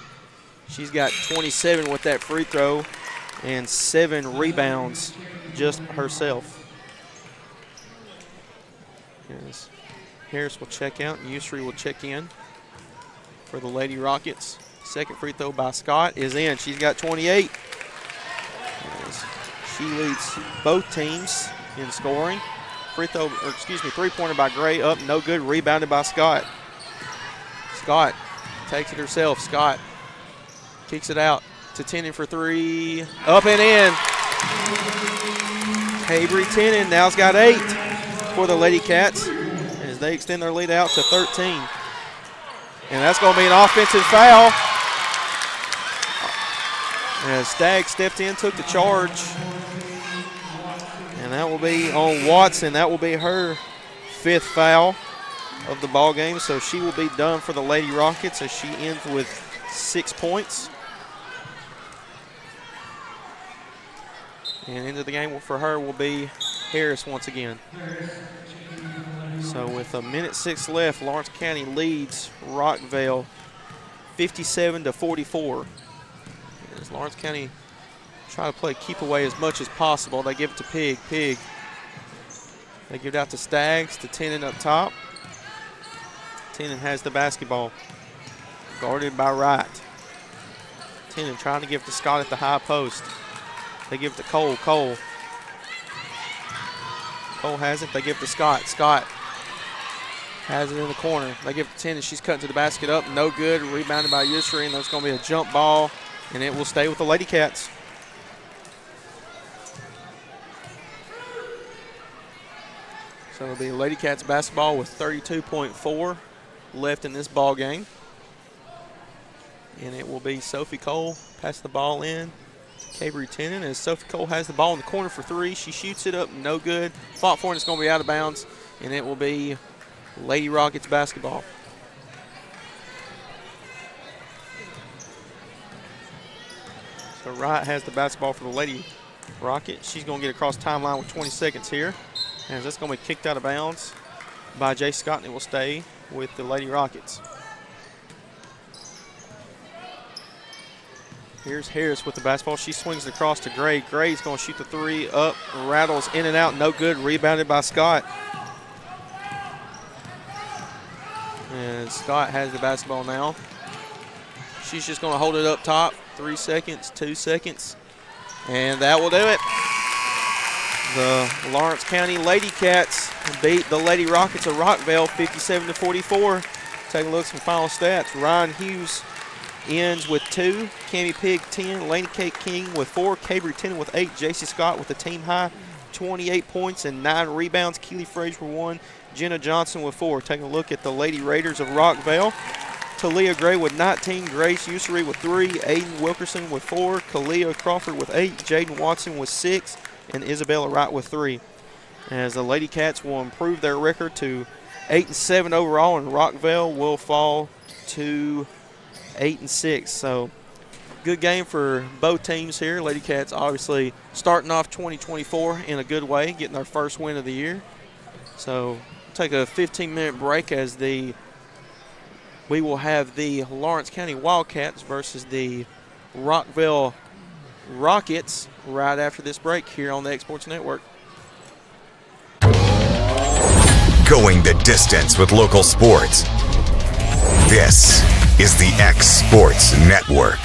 She's got 27 with that free throw and 7 rebounds just herself. As Harris will check out and Usry will check in for the Lady Rockets. Second free throw by Scott is in. She's got 28. As she leads both teams in scoring. Three-pointer by Gray up, no good. Rebounded by Scott. Scott takes it herself. Scott kicks it out to Tenen for 3. Up and in. Avery Tenen now's got 8 for the Lady Cats as they extend their lead out to 13. And that's going to be an offensive foul. As Staggs stepped in, took the charge. And that will be on Watson. That will be her 5th foul of the ball game. So she will be done for the Lady Rockets as she ends with 6 points. And into the game for her will be Harris once again. So with 1:06 left, Lawrence County leads Rockvale 57-44. As Lawrence County try to play keep away as much as possible, they give it to Pig. Pig. They give it out to Staggs, to Tenen up top. Tenen has the basketball. Guarded by Wright. Tenen trying to give it to Scott at the high post. They give it to Cole. Cole has it. They give it to Scott. Scott has it in the corner. They give it to Tenen. She's cutting to the basket up. No good. Rebounded by Yusri, and there's going to be a jump ball, and it will stay with the Lady Cats. So it'll be Lady Cats basketball with 32.4 left in this ball game. And it will be Sophie Cole pass the ball in to Avery Tenen as Sophie Cole has the ball in the corner for 3. She shoots it up, no good. Fought for it, and it's going to be out of bounds, and it will be Lady Rockets basketball. So Wright has the basketball for the Lady Rockets. She's going to get across the timeline with 20 seconds here. And that's going to be kicked out of bounds by Jay Scott, and it will stay with the Lady Rockets. Here's Harris with the basketball. She swings it across to Gray. Gray's going to shoot the 3 up, rattles in and out, no good. Rebounded by Scott. And Scott has the basketball now. She's just going to hold it up top. 3 seconds, 2 seconds, and that will do it. The Lawrence County Lady Cats beat the Lady Rockets of Rockvale 57-44. Take a look at some final stats. Ryan Hughes ends with 2, Cammie Pig 10, Laney Kate King with 4, Cabery Tenen with 8, J.C. Scott with a team high 28 points and 9 rebounds, Keely Frazier with 1, Jenna Johnson with 4. Taking a look at the Lady Raiders of Rockvale. Talia Gray with 19, Grace Ussery with 3, Aiden Wilkerson with 4, Kalia Crawford with 8, Jaden Watson with 6, and Isabella Wright with 3. As the Lady Cats will improve their record to 8-7 overall, and Rockvale will fall to 8-6. So good game for both teams here. Lady Cats obviously starting off 2024 in a good way, getting their first win of the year. So we'll take a 15-minute break as we will have the Lawrence County Wildcats versus the Rockvale Rockets right after this break here on the Exports Network. going the distance with local sports. This is the X Sports Network.